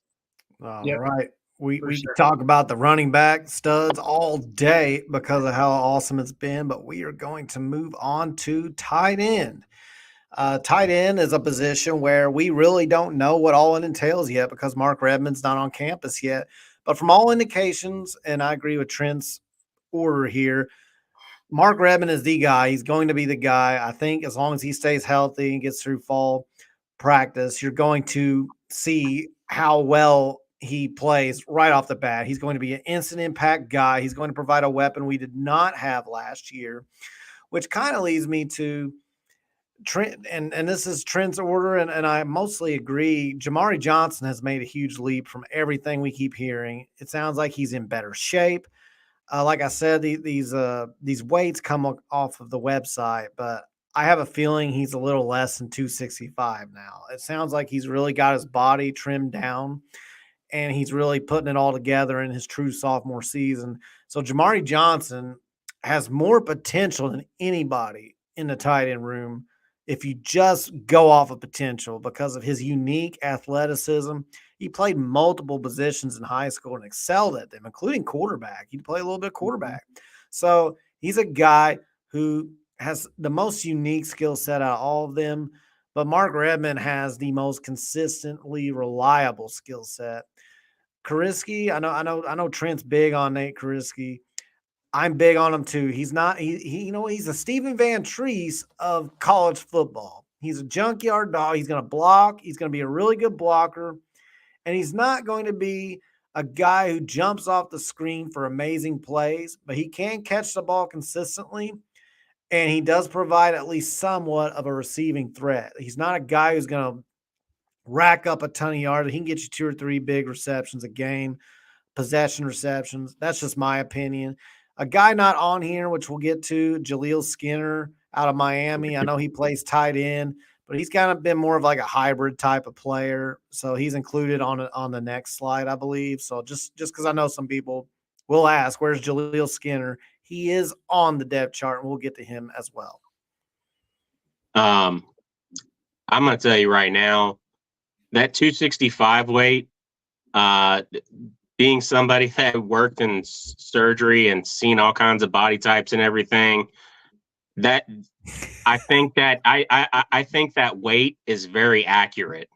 All right. We talk about the running back studs all day because of how awesome it's been, but we are going to move on to tight end. Tight end is a position where we really don't know what all it entails yet because Mark Redmond's not on campus yet. But from all indications, and I agree with Trent's order here, Mark Redmond is the guy. He's going to be the guy. I think as long as he stays healthy and gets through fall practice, you're going to see how well he plays right off the bat. He's going to be an instant impact guy. He's going to provide a weapon we did not have last year, which kind of leads me to Trent, and this is Trent's order, and I mostly agree. Jamari Johnson has made a huge leap from everything we keep hearing. It sounds like he's in better shape. Like I said, these weights come off of the website, but I have a feeling he's a little less than 265 now. It sounds like he's really got his body trimmed down, and he's really putting it all together in his true sophomore season. So Jamari Johnson has more potential than anybody in the tight end room if you just go off of potential because of his unique athleticism. He played multiple positions in high school and excelled at them, including quarterback. He played a little bit of quarterback. So he's a guy who has the most unique skill set out of all of them, but Mark Redmond has the most consistently reliable skill set. Kariski, I know Trent's big on Nate Kariski. I'm big on him too. He's not, he's a Stephen Van Treese of college football. He's a junkyard dog. He's going to block. He's going to be a really good blocker. And he's not going to be a guy who jumps off the screen for amazing plays, but he can catch the ball consistently. And he does provide at least somewhat of a receiving threat. He's not a guy who's going to rack up a ton of yards. He can get you 2 or 3 big receptions a game, possession receptions. That's just my opinion. A guy not on here, which we'll get to, Jaleel Skinner out of Miami. I know he plays tight end, but he's kind of been more of like a hybrid type of player. So he's included on the next slide, I believe. So just because I know some people will ask, where's Jaleel Skinner? He is on the depth chart, and we'll get to him as well. I'm going to tell you right now, that 265 weight, being somebody that worked in surgery and seen all kinds of body types and everything, that I think that I think that weight is very accurate.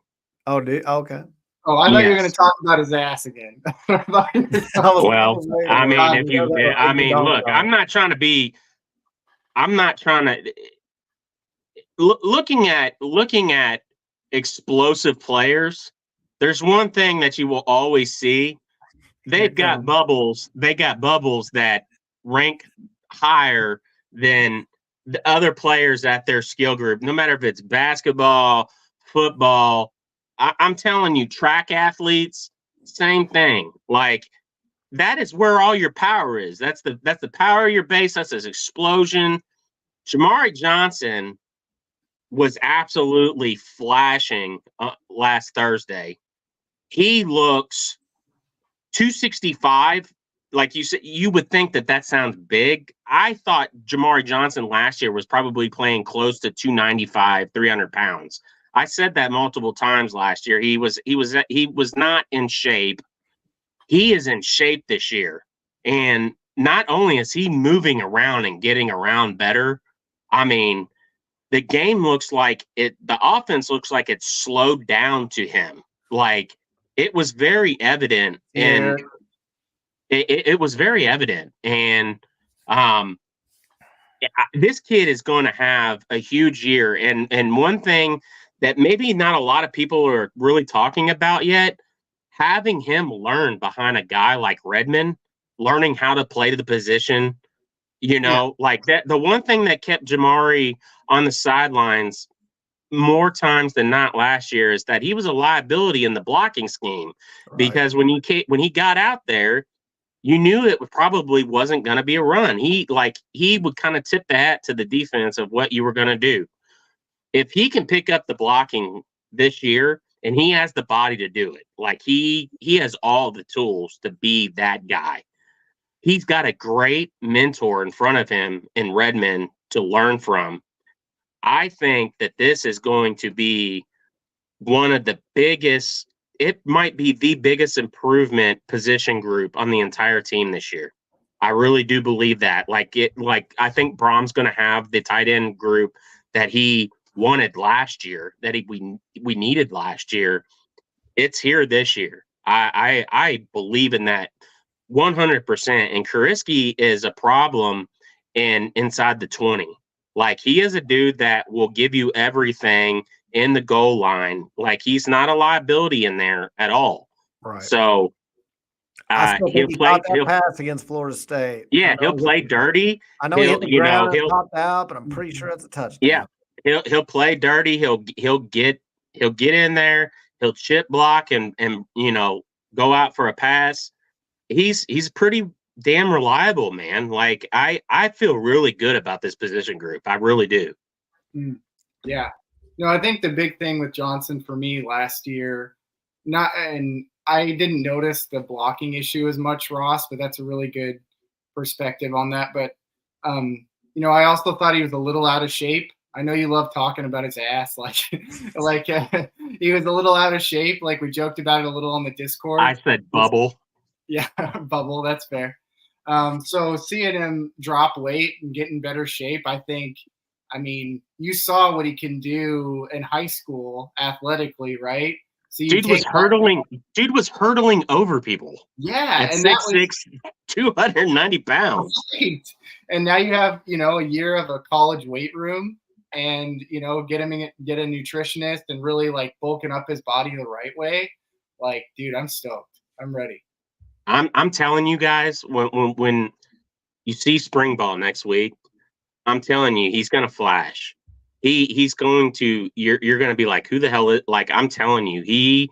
Oh, okay. Oh, I thought you were going to talk about his ass again. Well, I mean, look, I'm not trying to looking at explosive players. There's one thing that you will always see. They've got bubbles. They got bubbles that rank higher than the other players at their skill group, no matter if it's basketball, football. I'm telling you, track athletes, same thing. Like, that is where all your power is. That's the power of your base. That's his explosion. Jamari Johnson was absolutely flashing last Thursday. He looks 265. Like you said, you would think that sounds big. I thought Jamari Johnson last year was probably playing close to 295, 300 pounds. I said that multiple times last year. He was not in shape. He is in shape this year. And not only is he moving around and getting around better, I mean, the game looks like the offense looks like it's slowed down to him. Like, it was very evident. And it was very evident. And this kid is going to have a huge year. And one thing that maybe not a lot of people are really talking about yet, having him learn behind a guy like Redmond, learning how to play to the position, like that. The one thing that kept Jamari on the sidelines more times than not last year is that he was a liability in the blocking scheme, because when he got out there, you knew it probably wasn't going to be a run. He would kind of tip the hat to the defense of what you were going to do. If he can pick up the blocking this year, and he has the body to do it, like he has all the tools to be that guy. He's got a great mentor in front of him in Redmond to learn from. I think that this is going to be one of the biggest, it might be the biggest improvement position group on the entire team this year. I really do believe that. I think Brohm's going to have the tight end group that he wanted last year, that we needed last year. It's here this year. I believe in that 100%. And Kariski is a problem inside the 20. Like, he is a dude that will give you everything in the goal line. Like, he's not a liability in there at all. Right. So he'll pass against Florida State. Yeah, he'll play dirty. I know he hit the ground and popped out, but I'm pretty sure it's a touchdown. Yeah. He'll play dirty. He'll get in there. He'll chip block and go out for a pass. He's pretty damn reliable, man. Like, I feel really good about this position group. I really do. Yeah. I think the big thing with Johnson for me last year, and I didn't notice the blocking issue as much, Ross, but that's a really good perspective on that. But I also thought he was a little out of shape. I know you love talking about his ass, like he was a little out of shape. Like, we joked about it a little on the Discord. I said bubble. Yeah, bubble. That's fair. So seeing him drop weight and get in better shape, I mean, you saw what he can do in high school athletically, right? So you Dude was hurdling over people. yeah, At and that was 6'6", 290 pounds. right. And now you have, a year of a college weight room and, get a nutritionist and really like bulking up his body the right way. Like, dude, I'm stoked. I'm ready. I'm telling you guys, when you see spring ball next week, I'm telling you, he's gonna flash. He's going to you're gonna be like, who the hell is, like, I'm telling you,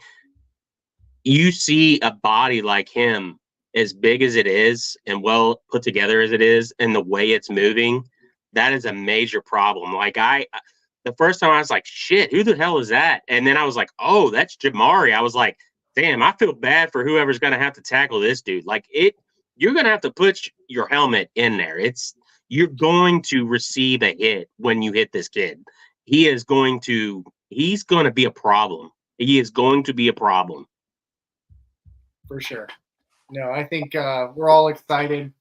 you see a body like him, as big as it is and well put together as it is, and the way it's moving, that is a major problem. Like, the first time I was like, shit, who the hell is that? And then I was like, oh, that's Jamari. I was like, damn, I feel bad for whoever's gonna have to tackle this dude. Like, you're gonna have to put your helmet in there. You're going to receive a hit when you hit this kid. He's going to be a problem. He is going to be a problem. For sure. No, I think we're all excited,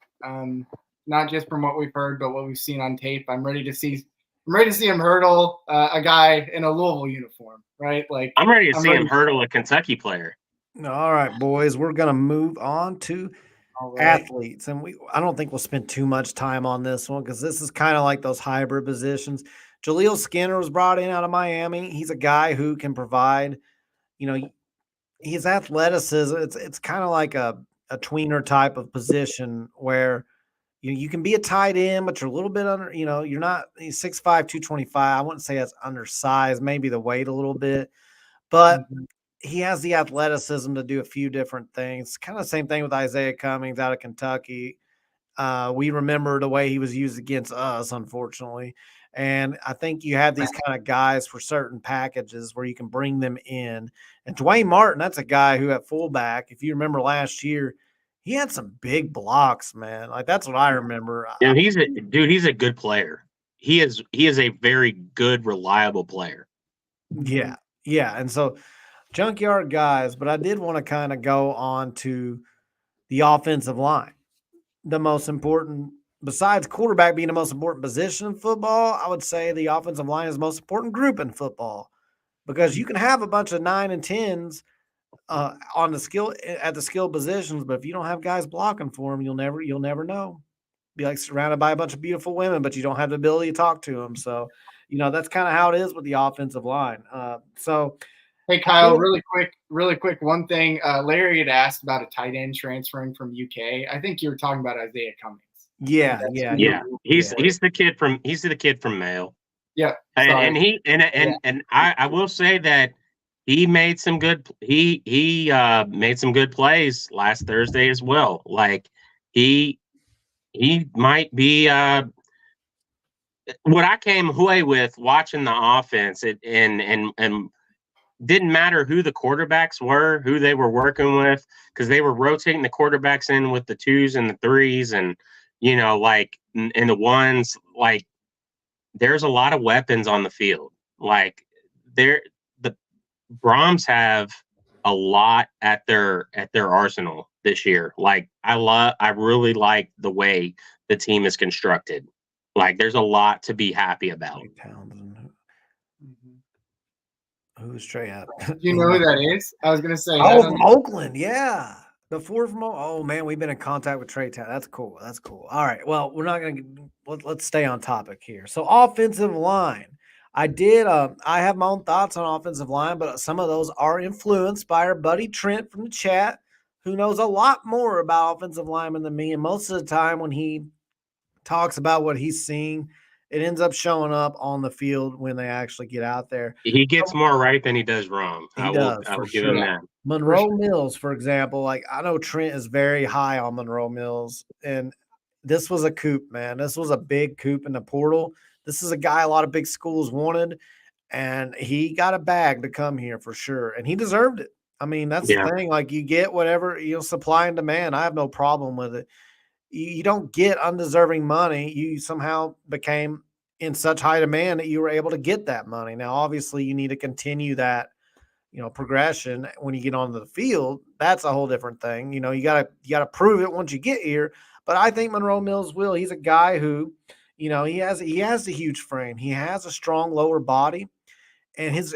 not just from what we've heard, but what we've seen on tape. I'm ready to see him hurdle a guy in a Louisville uniform, right? Like, I'm ready to see him hurdle a Kentucky player. All right, boys, we're gonna move on to athletes, and I don't think we'll spend too much time on this one because this is kind of like those hybrid positions. Jaleel Skinner was brought in out of Miami. He's a guy who can provide, his athleticism. It's kind of like a tweener type of position where you can be a tight end, but you're a little bit under, you're not, he's 6'5", 225. I wouldn't say that's undersized, maybe the weight a little bit, but he has the athleticism to do a few different things. Kind of the same thing with Isaiah Cummings out of Kentucky. We remember the way he was used against us, unfortunately. And I think you have these kind of guys for certain packages where you can bring them in. And Dwayne Martin, that's a guy who at fullback, if you remember last year, he had some big blocks, man. Like, that's what I remember. He's a good player. He is a very good, reliable player. Yeah. Yeah. And so junkyard guys, but I did want to kind of go on to the offensive line. The most important, besides quarterback being the most important position in football, I would say the offensive line is the most important group in football, because you can have a bunch of 9 and 10s at the skill positions, but if you don't have guys blocking for them, you'll never know. Be like surrounded by a bunch of beautiful women, but you don't have the ability to talk to them. So, that's kind of how it is with the offensive line. Hey, Kyle, really quick. One thing, Larry had asked about a tight end transferring from UK. I think you were talking about Isaiah Cummings. Yeah. He's the kid from Mayo. Yeah, and I will say that he made some good made some good plays last Thursday as well. Like, he might be what I came away with watching the offense. And didn't matter who the quarterbacks were, who they were working with, because they were rotating the quarterbacks in with the 2s and the 3s, and and the 1s. Like, there's a lot of weapons on the field. Like, the Brohms have a lot at their arsenal this year. Like, I really like the way the team is constructed. Like, there's a lot to be happy about. Who's Trey Adams? Do you know who that is? I was going to say. From Oakland, yeah. The 4 from Oakland. Oh, man, we've been in contact with Trey Town. That's cool. All right, well, we're not going to – let's stay on topic here. So, offensive line. I have my own thoughts on offensive line, but some of those are influenced by our buddy Trent from the chat, who knows a lot more about offensive linemen than me. And most of the time when he talks about what he's seeing, it ends up showing up on the field when they actually get out there. He gets more right than he does wrong. I will give him that. Monroe Mills, for example, like, I know Trent is very high on Monroe Mills, and this was a coup, man. This was a big coup in the portal. This is a guy a lot of big schools wanted, and he got a bag to come here for sure, and he deserved it. I mean, that's the thing. Like, you get whatever, supply and demand. I have no problem with it. You don't get undeserving money. You somehow became in such high demand that you were able to get that money. Now, obviously, you need to continue that, progression when you get onto the field. That's a whole different thing. You gotta prove it once you get here. But I think Monroe Mills will. He's a guy who, he has a huge frame. He has a strong lower body, and his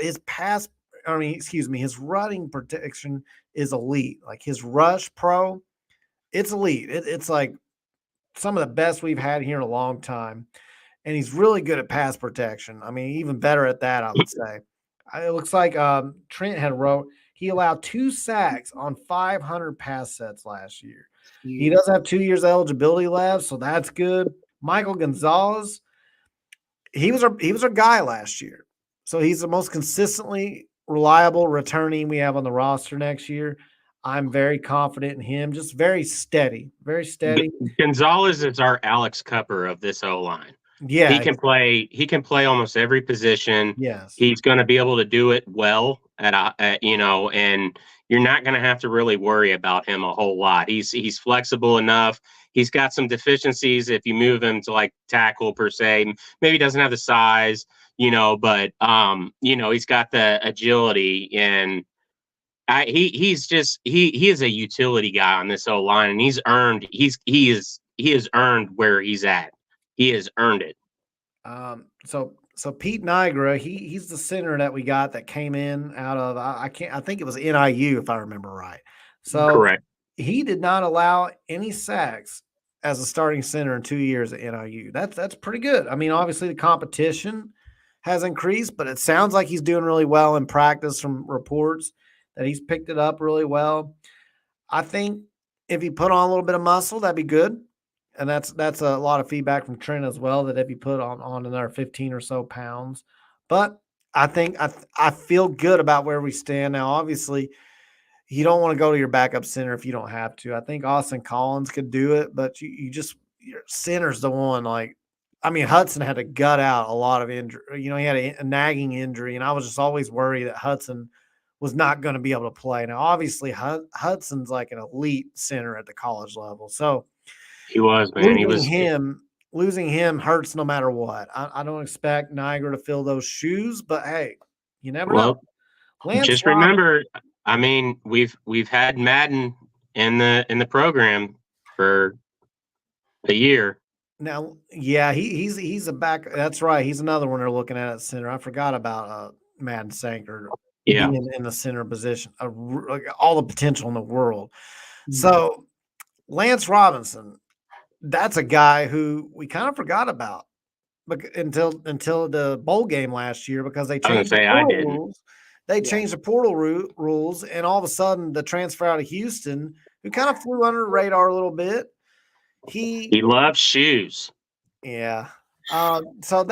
running protection is elite. Like his rush pro, it's elite. It's like some of the best we've had here in a long time. And he's really good at pass protection. I mean, even better at that, I would say. It looks like Trent had wrote he allowed 2 sacks on 500 pass sets last year. He does have 2 years eligibility left, so that's good. Michael Gonzalez, he was our guy last year. So he's the most consistently reliable returning we have on the roster next year. I'm very confident in him, just very steady, very steady. Gonzalez is our Alex Cupper of this O-line. Yeah. He can play almost every position. Yes. He's going to be able to do it well and you're not going to have to really worry about him a whole lot. He's flexible enough. He's got some deficiencies if you move him to like tackle per se. Maybe he doesn't have the size, but he's got the agility, and he is a utility guy on this O-line, and he has earned where he's at. He has earned it. So Pete Nigra, he's the center that we got that came in out of I think it was NIU if I remember right. So correct. He did not allow any sacks as a starting center in 2 years at NIU. That's pretty good. I mean, obviously the competition has increased, but it sounds like he's doing really well in practice from reports that he's picked it up really well. I think if he put on a little bit of muscle, that'd be good. And that's a lot of feedback from Trent as well, that if he put on another 15 or so pounds. But I think I feel good about where we stand now. Obviously, you don't want to go to your backup center if you don't have to. I think Austin Collins could do it, but your center's the one. Like, I mean, Hudson had to gut out a lot of injury. He had a nagging injury, and I was just always worried that Hudson was not going to be able to play. Now, obviously, Hudson's like an elite center at the college level, so. He was, man. Losing him hurts no matter what. I don't expect Niagara to fill those shoes, but hey, you never know. Just remember, I mean, we've had Madden in the program for a year. Now, yeah, he's a back. That's right. He's another one they're looking at center. I forgot about Madden Sanker being in the center position. All the potential in the world. So Lance Robinson. That's a guy who we kind of forgot about until the bowl game last year, because they changed the portal rules. They changed the portal rules, and all of a sudden the transfer out of Houston, who kind of flew under the radar a little bit. He loves shoes. Yeah. So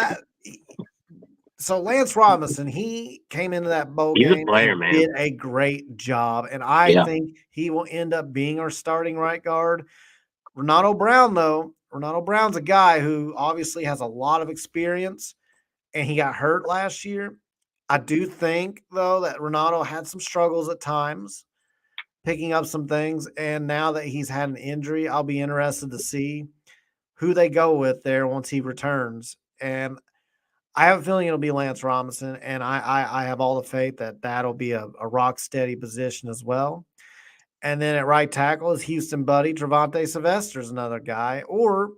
Lance Robinson, he came into that bowl game and did a great job, and I think he will end up being our starting right guard. Renato Brown's a guy who obviously has a lot of experience, and he got hurt last year. I do think, though, that Renato had some struggles at times picking up some things, and now that he's had an injury, I'll be interested to see who they go with there once he returns. And I have a feeling it'll be Lance Robinson, and I have all the faith that that'll be a rock-steady position as well. And then at right tackle is Houston buddy Trevante Sylvester's another guy, or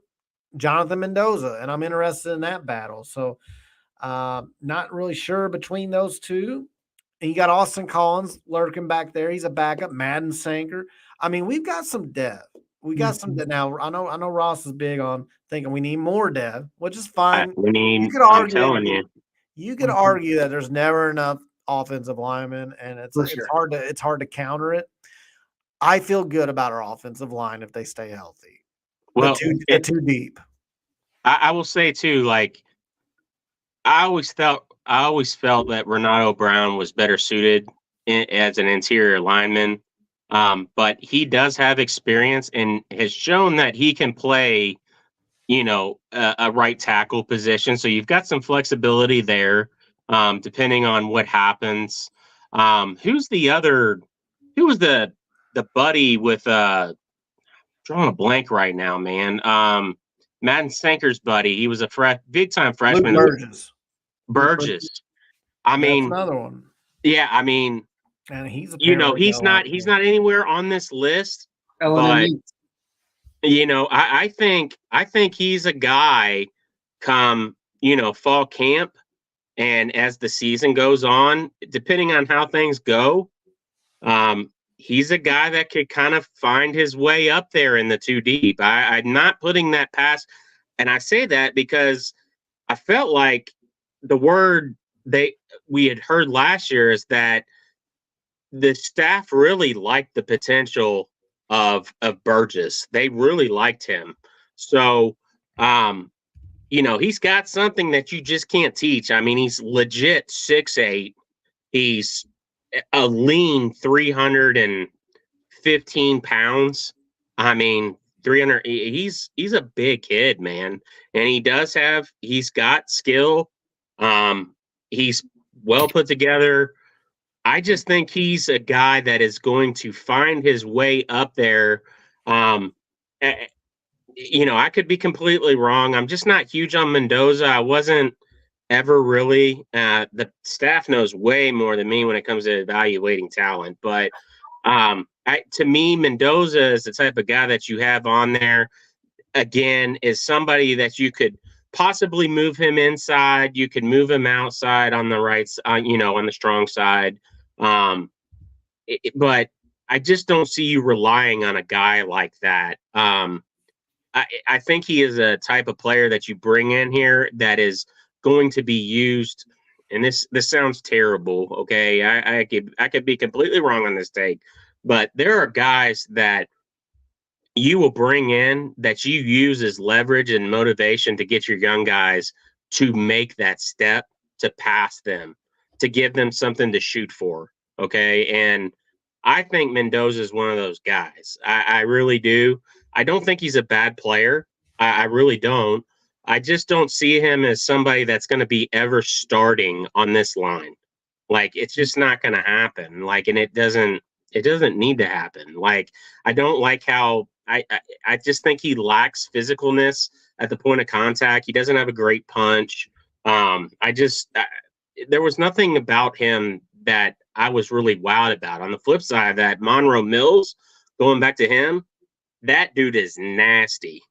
Jonathan Mendoza, and I'm interested in that battle. So not really sure between those two. And you got Austin Collins lurking back there. He's a backup. Madden Sanker. I mean, we've got some depth. We got some depth. Now, I know Ross is big on thinking we need more depth, which is fine. You could argue, you could argue that there's never enough offensive linemen, and it's hard to counter it. I feel good about our offensive line if they stay healthy. Well, they're too deep. I will say too, like I always felt that Renato Brown was better suited as an interior lineman, but he does have experience and has shown that he can play, a right tackle position. So you've got some flexibility there, depending on what happens. Who was the buddy with drawing a blank right now, man. Madden Sanker's buddy. He was a big time freshman. Luke Burgess. I mean, that's another one. Yeah, I mean, And he's he's not anywhere on this list. But I think he's a guy come fall camp, and as the season goes on, depending on how things go, he's a guy that could kind of find his way up there in the 2 deep. I'm not putting that past, and I say that because I felt like the word we had heard last year is that the staff really liked the potential of Burgess. They really liked him. So, he's got something that you just can't teach. I mean, he's legit 6'8". He's a lean 315 pounds. I mean, 300. He's a big kid, man. And he's got skill. He's well put together. I just think he's a guy that is going to find his way up there. I could be completely wrong. I'm just not huge on Mendoza. I wasn't ever really. The staff knows way more than me when it comes to evaluating talent. But to me, Mendoza is the type of guy that you have on there, again, is somebody that you could possibly move him inside. You could move him outside on the right, on the strong side. But I just don't see you relying on a guy like that. I think he is a type of player that you bring in here that is going to be used. And this sounds terrible. Okay. I could be completely wrong on this take, but there are guys that you will bring in that you use as leverage and motivation to get your young guys to make that step, to pass them, to give them something to shoot for. Okay. And I think Mendoza is one of those guys. I really do. I don't think he's a bad player. I really don't. I just don't see him as somebody that's going to be ever starting on this line. Like, it's just not going to happen. Like, and it doesn't need to happen. Like, I don't like how I just think he lacks physicalness at the point of contact. He doesn't have a great punch. There was nothing about him that I was really wowed about. On the flip side of that, Monroe Mills, going back to him, that dude is nasty.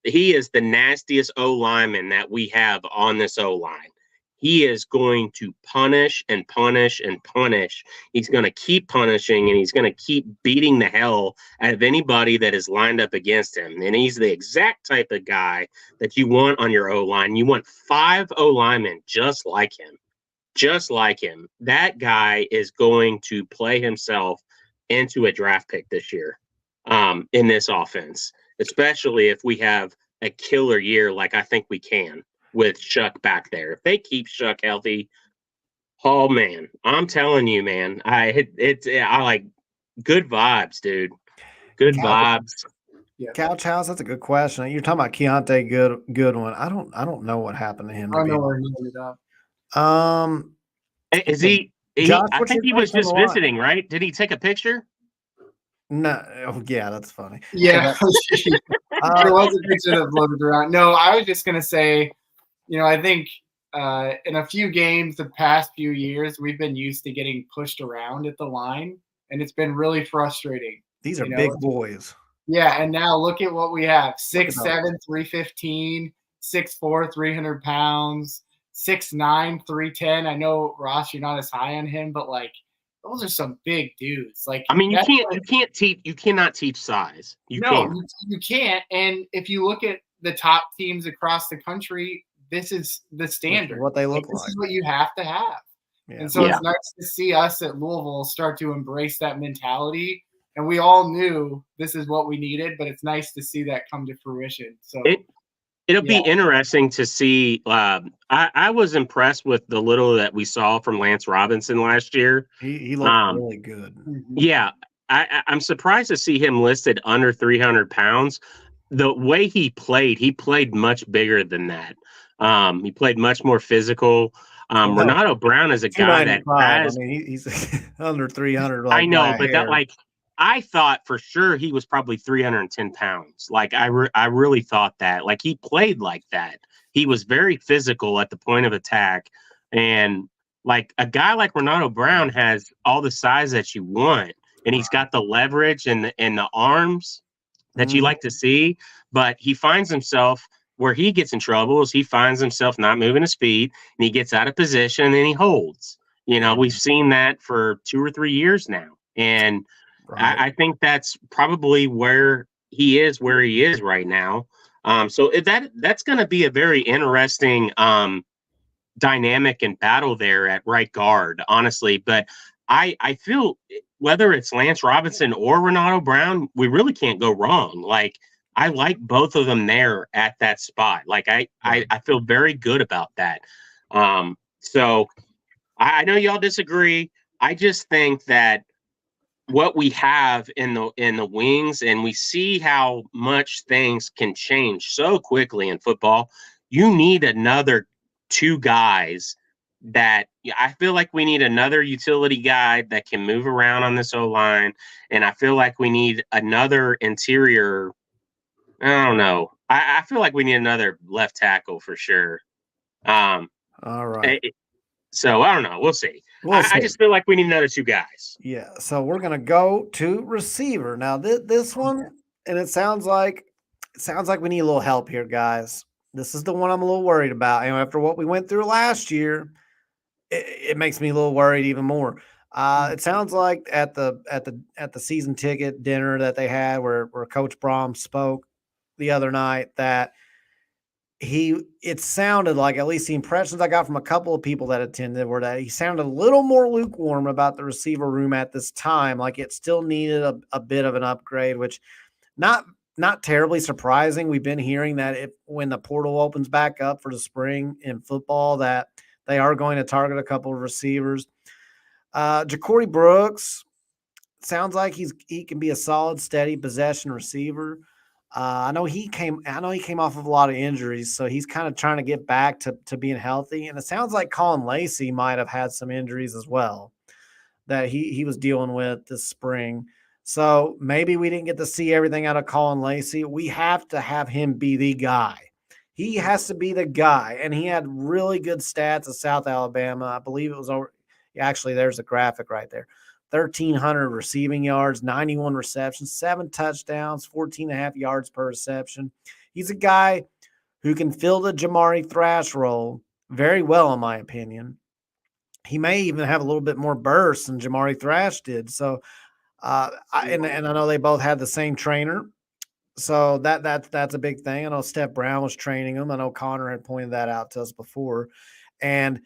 He is the nastiest O-lineman that we have on this O-line. He is going to punish and punish and punish. He's going to keep punishing, and he's going to keep beating the hell out of anybody that is lined up against him. And he's the exact type of guy that you want on your O-line. You want 5 O-linemen just like him. Just like him. That guy is going to play himself into a draft pick this year in this offense, especially if we have a killer year like I think we can with Shuck back there. If they keep Shuck healthy, oh man, I'm telling you, man, I like good vibes, dude. Good vibes. Yeah. Couch House, that's a good question. You're talking about Keontae Goodwin. I don't know what happened to him. I don't know where he ended up. Is he I think he was just visiting, right? Did he take a picture? No. Oh, yeah, that's funny. Yeah. There was a picture that floated around. No, I was just going to say, I think in a few games the past few years, we've been used to getting pushed around at the line, and it's been really frustrating. These are big boys. Yeah, and now look at what we have. 6'7", 315, 6'4", 300 pounds, 6'9", 310. I know, Ross, you're not as high on him, but those are some big dudes. I mean, you cannot teach size. You can't. And if you look at the top teams across the country, this is the standard. What they look like. This is what you have to have. Yeah. And so it's nice to see us at Louisville start to embrace that mentality. And we all knew this is what we needed, but it's nice to see that come to fruition. So it'll be interesting to see. I was impressed with the little that we saw from Lance Robinson last year. He looked really good. Yeah, I'm surprised to see him listed under 300 pounds. The way he played much bigger than that. He played much more physical. Renato Brown is a guy that has. I mean, he's under 300. I know, but I thought for sure he was probably 310 pounds. I really thought that. He played like that. He was very physical at the point of attack. And like a guy like Ronaldo Brown has all the size that you want, and he's got the leverage and the arms that you like to see, but he finds himself where he gets in trouble is he finds himself not moving his feet, and he gets out of position and he holds. We've seen that for 2 or 3 years now, and I think that's probably where he is right now. So that's going to be a very interesting dynamic and battle there at right guard, honestly. But I feel whether it's Lance Robinson or Ronaldo Brown, we really can't go wrong. Like, I like both of them there at that spot. Like, I feel very good about that. So I know y'all disagree. I just think that what we have in the wings, and we see how much things can change so quickly in football. You need another 2 guys that I feel like we need another utility guy that can move around on this O-line, and I feel like we need another interior. I don't know. I feel like we need another left tackle for sure. All right. So I don't know. We'll see. I just feel like we need another 2 guys. Yeah. So we're gonna go to receiver now. This one, and it sounds like we need a little help here, guys. This is the one I'm a little worried about. After what we went through last year, it makes me a little worried even more. It sounds like at the season ticket dinner that they had, where Coach Brohm spoke the other night, that it sounded like, at least the impressions I got from a couple of people that attended, were that he sounded a little more lukewarm about the receiver room at this time. Like, it still needed a bit of an upgrade, which not terribly surprising. We've been hearing that when the portal opens back up for the spring in football, that they are going to target a couple of receivers. Ja'Cory Brooks sounds like he can be a solid, steady possession receiver. I know he came off of a lot of injuries, so he's kind of trying to get back to being healthy. And it sounds like Colin Lacey might have had some injuries as well that he was dealing with this spring. So maybe we didn't get to see everything out of Colin Lacey. We have to have him be the guy. He has to be the guy. And he had really good stats at South Alabama. I believe it was over. Actually, there's the graphic right there. 1,300 receiving yards, 91 receptions, 7 touchdowns, 14.5 yards per reception. He's a guy who can fill the Jamari Thrash role very well, in my opinion. He may even have a little bit more burst than Jamari Thrash did. So, and I know they both had the same trainer. So that's a big thing. I know Steph Brown was training him. I know Connor had pointed that out to us before. And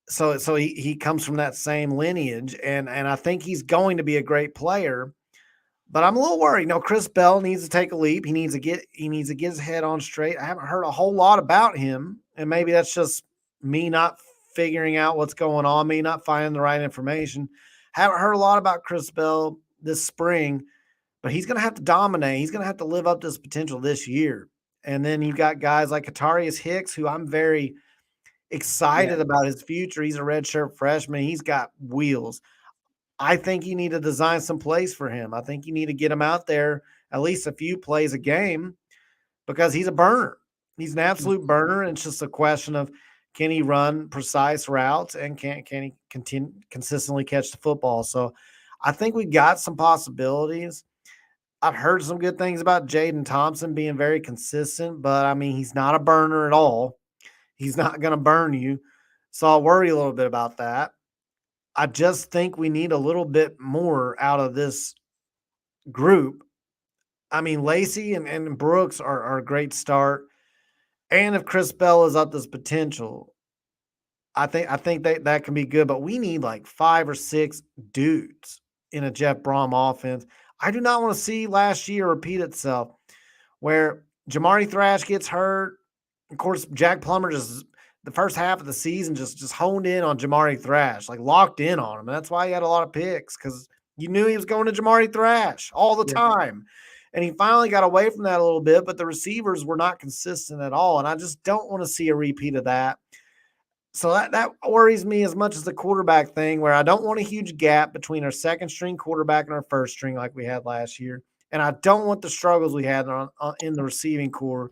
so he comes from that same lineage, and I think he's going to be a great player. But I'm a little worried. Chris Bell needs to take a leap. He needs to get his head on straight. I haven't heard a whole lot about him, and maybe that's just me not figuring out what's going on, me not finding the right information. Haven't heard a lot about Chris Bell this spring, but he's going to have to dominate. He's going to have to live up to his potential this year. And then you've got guys like Katarius Hicks, who I'm very excited about his future. He's a redshirt freshman. He's got wheels. I think you need to design some plays for him. I think you need to get him out there at least a few plays a game, because he's a burner. He's an absolute burner. And it's just a question of, can he run precise routes, and can he consistently catch the football? So I think we got some possibilities. I've heard some good things about Jaden Thompson being very consistent, but he's not a burner at all. He's not going to burn you. So I'll worry a little bit about that. I just think we need a little bit more out of this group. Lacey and Brooks are a great start. And if Chris Bell is up to his potential, I think that can be good. But we need like 5 or 6 dudes in a Jeff Brohm offense. I do not want to see last year repeat itself, where Jamari Thrash gets hurt. Of course, Jack Plummer just the first half of the season just honed in on Jamari Thrash, like locked in on him. And that's why he had a lot of picks, because you knew he was going to Jamari Thrash all the time. And he finally got away from that a little bit, but the receivers were not consistent at all. And I just don't want to see a repeat of that. So that worries me as much as the quarterback thing, where I don't want a huge gap between our second string quarterback and our first string like we had last year. And I don't want the struggles we had in the receiving core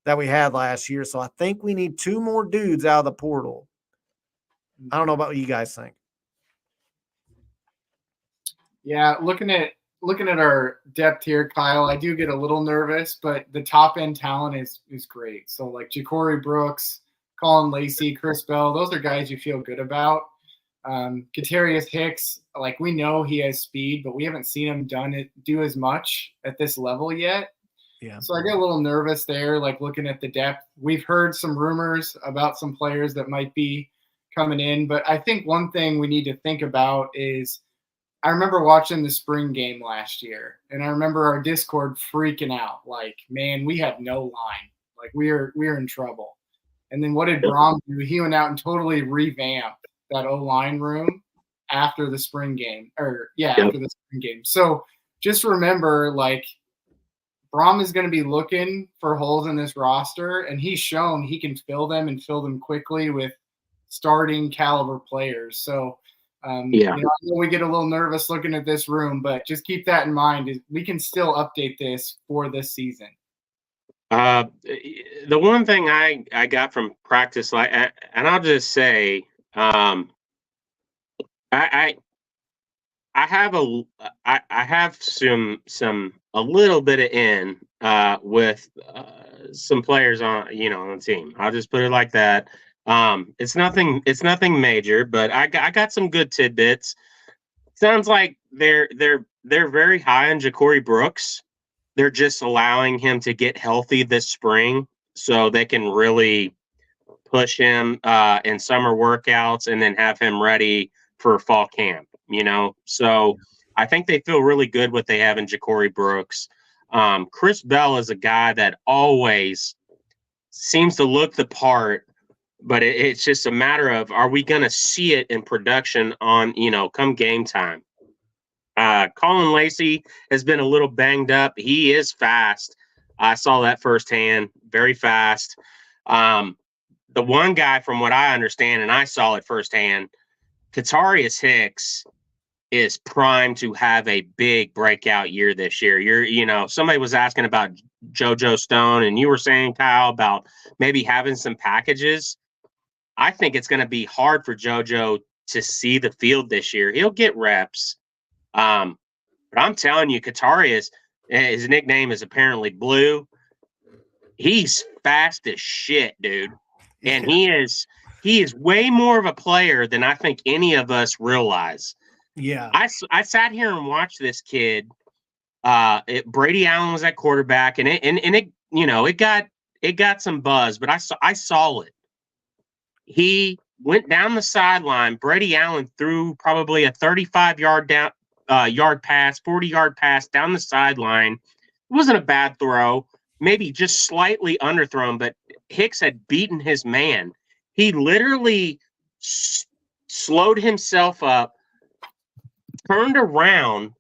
that we had last year. So I think we need 2 more dudes out of the portal. I don't know about what you guys think. Yeah, looking at our depth here, Kyle, I do get a little nervous, but the top end talent is great. So like Ja'Cory Brooks, Colin Lacey, Chris Bell, those are guys you feel good about. Katarius Hicks, like we know he has speed, but we haven't seen him do as much at this level yet. Yeah. So I get a little nervous there, like looking at the depth. We've heard some rumors about some players that might be coming in, but I think one thing we need to think about is I remember watching the spring game last year, and I remember our Discord freaking out, like, man, we have no line. Like, we're in trouble. And then what did Brohm do? He went out and totally revamped that O-line room after the spring game. After the spring game. So just remember, like, Brohm is going to be looking for holes in this roster, and he's shown he can fill them and fill them quickly with starting caliber players. So, I know we get a little nervous looking at this room, but just keep that in mind. We can still update this for this season. The one thing I got from practice, and I'll just say, I have a little bit of in with some players on the team. I'll just put it like that. It's nothing major, but I got some good tidbits. Sounds like they're very high on Ja'Cory Brooks. They're just allowing him to get healthy this spring so they can really push him in summer workouts and then have him ready for fall camp, So I think they feel really good what they have in Ja'Cory Brooks. Chris Bell is a guy that always seems to look the part, but it's just a matter of, are we going to see it in production on, come game time? Colin Lacey has been a little banged up. He is fast. I saw that firsthand, very fast. The one guy, from what I understand, and I saw it firsthand, Katarius Hicks is primed to have a big breakout year this year. Somebody was asking about JoJo Stone, and you were saying, Kyle, about maybe having some packages. I think it's going to be hard for JoJo to see the field this year. He'll get reps. But I'm telling you, Katarius, his nickname is apparently Blue. He's fast as shit, dude. And he is way more of a player than I think any of us realize. Yeah. I sat here and watched this kid. Brady Allen was at quarterback, and it got some buzz, but I saw it. He went down the sideline. Brady Allen threw probably a 35-yard pass, 40-yard pass down the sideline. It wasn't a bad throw, maybe just slightly underthrown, but Hicks had beaten his man. He literally slowed himself up, turned around,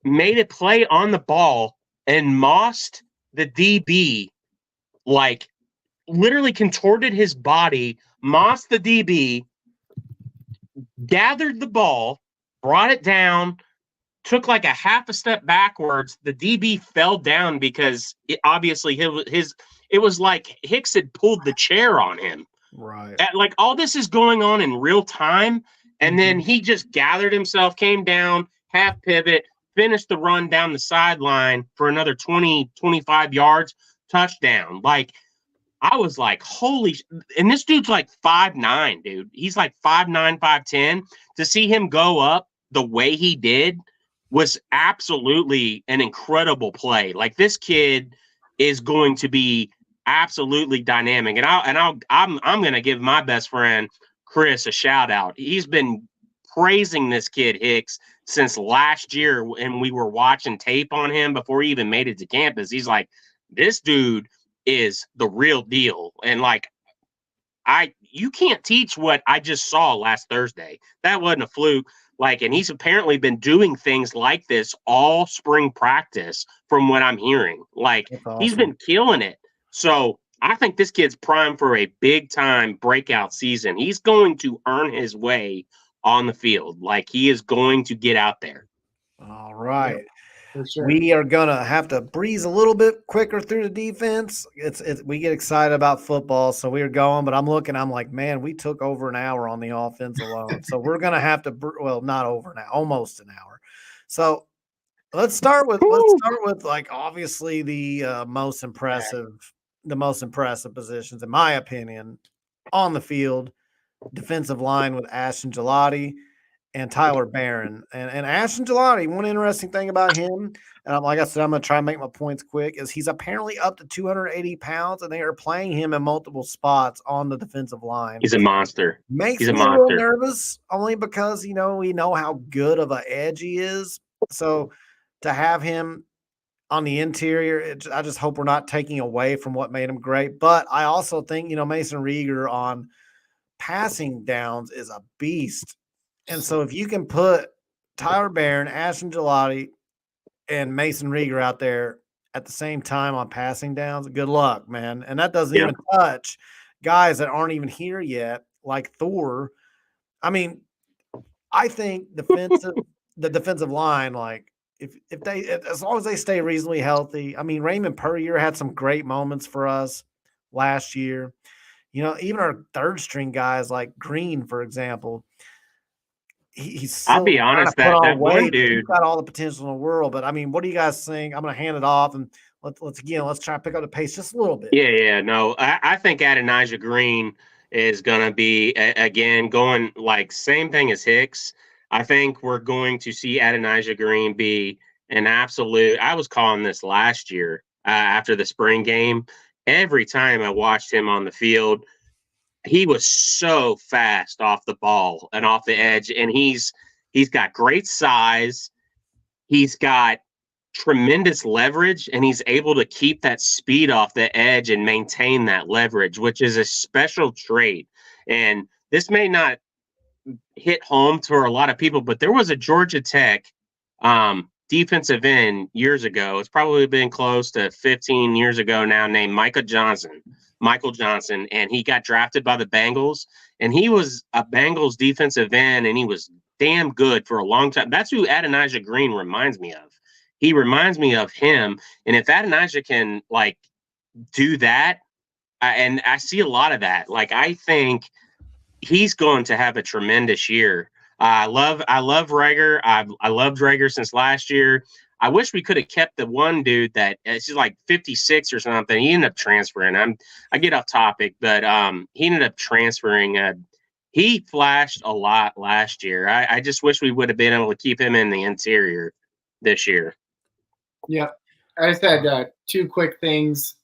made a play on the ball, and mossed the DB, like literally contorted his body, mossed the DB, gathered the ball, brought it down, took like a half a step backwards. The DB fell down because it was like Hicks had pulled the chair on him. Right. Like all this is going on in real time. And then he just gathered himself, came down, half pivot, finished the run down the sideline for another 20, 25 yards, touchdown. Like, I was like, holy and this dude's like 5'9", dude. He's like 5'9", 5'10". To see him go up the way he did was absolutely an incredible play. Like, this kid is going to be absolutely dynamic. And I'm going to give my best friend Chris a shout out. He's been praising this kid Hicks since last year when we were watching tape on him before he even made it to campus. He's like, this dude is the real deal. And like, you can't teach what I just saw last Thursday. That wasn't a fluke. Like, and he's apparently been doing things like this all spring practice from what I'm hearing. Like, Awesome. He's been killing it. So I think this kid's primed for a big time breakout season. He's going to earn his way on the field. Like, he is going to get out there. All right. For sure. We are gonna have to breeze a little bit quicker through the defense. We get excited about football, so we are going. But I'm like, man, we took over an hour on the offense alone, so we're gonna have to. Well, not over an hour, almost an hour. So let's start with like obviously the most impressive positions in my opinion on the field. Defensive line with Ashton Gelati and Tyler Barron. And Ashton Gelati, one interesting thing about him, and like I said, I'm going to try and make my points quick, is he's apparently up to 280 pounds, and they are playing him in multiple spots on the defensive line. He's a monster. Makes me a little nervous, only because, we know how good of an edge he is. So to have him on the interior, I just hope we're not taking away from what made him great. But I also think, Mason Rieger on passing downs is a beast. And so if you can put Tyler Barron, Ashton Gelati, and Mason Rieger out there at the same time on passing downs, good luck, man. And that doesn't even touch guys that aren't even here yet, like Thor. I mean, I think the defensive line, like if they, as long as they stay reasonably healthy. I mean, Raymond Puryear had some great moments for us last year. Even our third string guys like Green, for example. He's I'll be honest, that one dude, he's got all the potential in the world. But I mean, what do you guys think? I'm going to hand it off, and let's try to pick up the pace just a little bit. Yeah. No, I think Adonijah Green is going to be again going like same thing as Hicks. I think we're going to see Adonijah Green be an absolute. I was calling this last year after the spring game. Every time I watched him on the field, he was so fast off the ball and off the edge, and he's got great size. He's got tremendous leverage, and he's able to keep that speed off the edge and maintain that leverage, which is a special trait. And this may not hit home to a lot of people, but there was a Georgia Tech defensive end years ago. It's probably been close to 15 years ago now, named Michael Johnson, and he got drafted by the Bengals, and he was a Bengals defensive end, and he was damn good for a long time. That's who Adonijah Green reminds me of. He reminds me of him, and if Adonijah can like do that, and I see a lot of that, like I think he's going to have a tremendous year. I love Rager. I loved Rager since last year. I wish we could have kept the one dude that it's just like 56 or something. He ended up transferring. I get off topic, but he ended up transferring. He flashed a lot last year. I just wish we would have been able to keep him in the interior this year. Yeah, I just had two quick things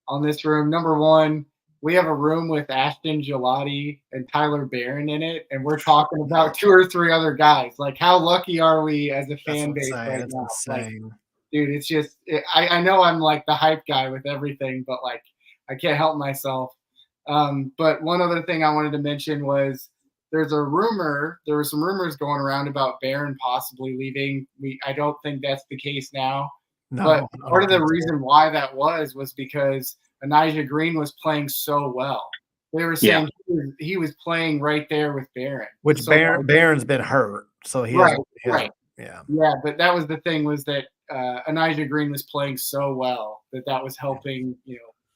on this room. Number one, we have a room with Ashton Gelati and Tyler Barron in it, and we're talking about 2 or 3 other guys. Like, how lucky are we as a fan base right now? Insane. Like, dude, it's just I know I'm like the hype guy with everything, but like I can't help myself. But one other thing I wanted to mention was there were some rumors going around about Barron possibly leaving. I don't think that's the case now. No, but part of the reason why that was because Adonijah Green was playing so well. They were saying he was playing right there with Barron. Which so Barron's been hurt. So he right. Yeah. Yeah, but that was the thing was that Adonijah Green was playing so well that was helping,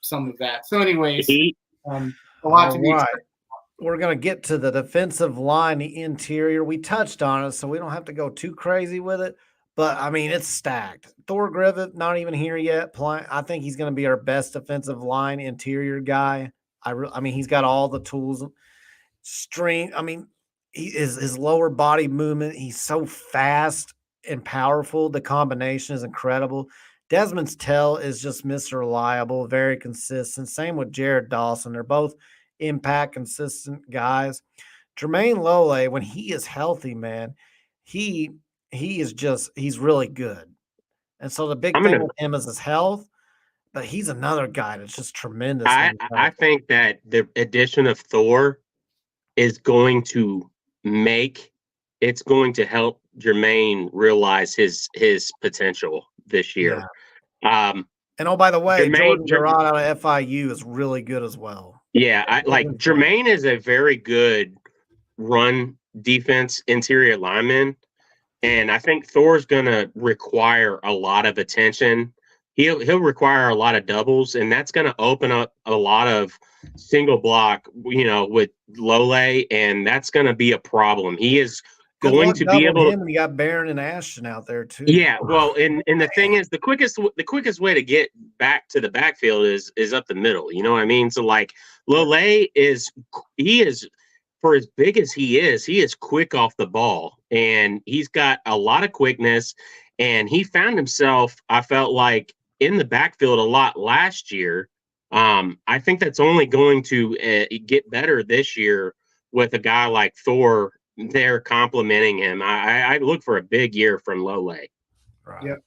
some of that. So anyways, a lot to be expected. We're going to get to the defensive line, the interior. We touched on it, so we don't have to go too crazy with it. But, I mean, it's stacked. Thor Griffith, not even here yet. I think he's going to be our best defensive line interior guy. I mean, he's got all the tools, strength. I mean, his lower body movement, he's so fast and powerful. The combination is incredible. Desmond Tell is just Mr. Reliable, very consistent. Same with Jared Dawson. They're both impact, consistent guys. Jermaine Lole, when he is healthy, man, he's really good. And so the big thing with him is his health, but he's another guy that's just tremendous. I think that the addition of Thor is going to help Jermaine realize his potential this year. Yeah. And by the way, Jordan Gerard out of FIU is really good as well. Yeah, Jermaine is a very good run defense interior lineman. And I think Thor's going to require a lot of attention. He'll require a lot of doubles, and that's going to open up a lot of single block, with Lole, and that's going to be a problem. He is going to be able to. And you got Barron and Ashton out there too. Yeah, well, and the thing is, the quickest way to get back to the backfield is up the middle. You know what I mean? So like Lole is for as big as he is quick off the ball, and he's got a lot of quickness, and he found himself, I felt like, in the backfield a lot last year. I think that's only going to get better this year with a guy like Thor there complimenting him. I look for a big year from Lole. Right. Yep.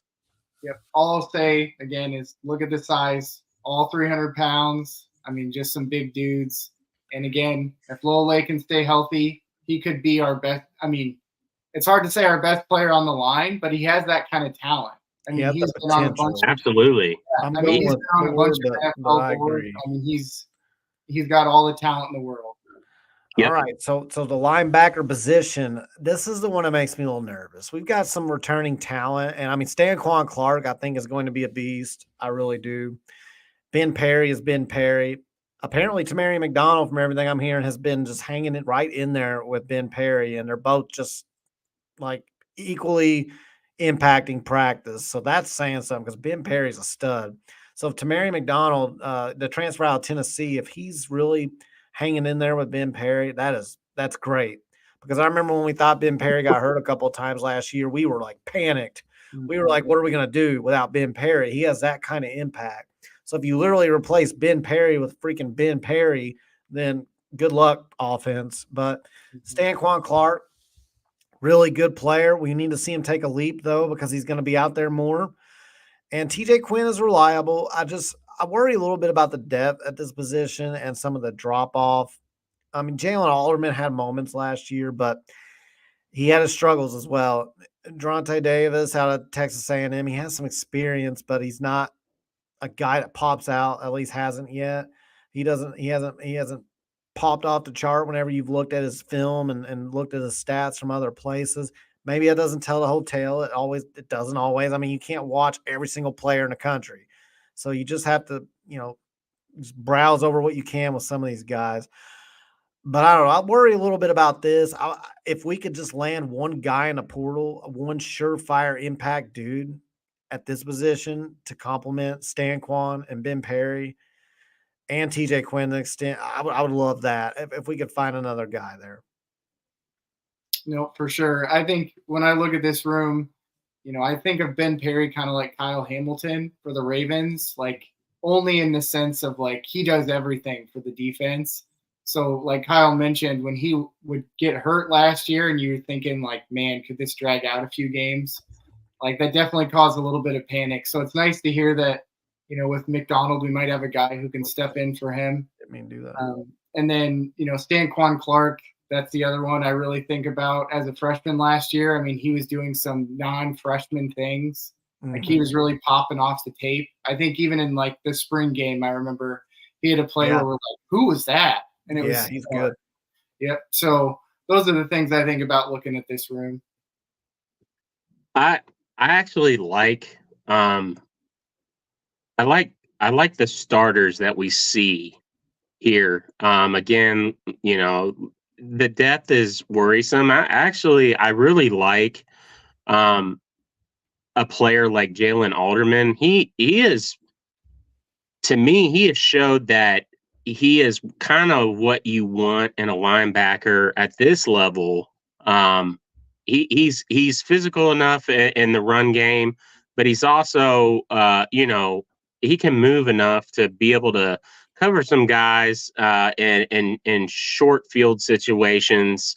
All I'll say again is look at the size, all 300 pounds. I mean, just some big dudes. And again, if Lole can stay healthy, he could be our best. I mean, it's hard to say our best player on the line, but he has that kind of talent. I mean, he's been on a bunch. Absolutely. I mean, he's been on a bunch of NFL boards. I mean, he's got all the talent in the world. Yep. All right, so the linebacker position, this is the one that makes me a little nervous. We've got some returning talent, and I mean, Stanquan Clark, I think, is going to be a beast. I really do. Ben Perry is Ben Perry. Apparently, Tamari McDonald, from everything I'm hearing, has been just hanging it right in there with Ben Perry, and they're both just like equally impacting practice. So that's saying something because Ben Perry's a stud. So if Tamari McDonald, the transfer out of Tennessee, if he's really hanging in there with Ben Perry, that's great. Because I remember when we thought Ben Perry got hurt a couple of times last year, we were like panicked. We were like, what are we going to do without Ben Perry? He has that kind of impact. So if you literally replace Ben Perry with freaking Ben Perry, then good luck, offense. But Stanquan Clark, really good player. We need to see him take a leap, though, because he's going to be out there more. And TJ Quinn is reliable. I worry a little bit about the depth at this position and some of the drop-off. I mean, Jalen Alderman had moments last year, but he had his struggles as well. Dronte Davis out of Texas A&M, he has some experience, but he's not a guy that pops out, at least hasn't yet. He hasn't popped off the chart whenever you've looked at his film and looked at his stats from other places. Maybe it doesn't tell the whole tale. It doesn't always. I mean, you can't watch every single player in the country. So you just have to, just browse over what you can with some of these guys. But I don't know. I worry a little bit about this. If we could just land one guy in the portal, one surefire impact dude at this position to complement Stanquan and Ben Perry and TJ Quinn to an extent, I would love that if we could find another guy there. No, for sure. I think when I look at this room, I think of Ben Perry kind of like Kyle Hamilton for the Ravens, like only in the sense of like he does everything for the defense. So like Kyle mentioned, when he would get hurt last year and you're thinking like, man, could this drag out a few games? Like that definitely caused a little bit of panic. So it's nice to hear that, with McDonald, we might have a guy who can step in for him. I mean, do that. And then, Stanquan Clark, that's the other one I really think about as a freshman last year. I mean, he was doing some non-freshman things. Like he was really popping off the tape. I think even in like the spring game, I remember he had a play where we're like, who was that? And it was he's good. Yep. So those are the things I think about looking at this room. I actually like I like the starters that we see here. Again, the depth is worrisome. I really like a player like Jalen Alderman. He is, to me, he has showed that he is kind of what you want in a linebacker at this level. He's physical enough in the run game, but he's also, he can move enough to be able to cover some guys in short field situations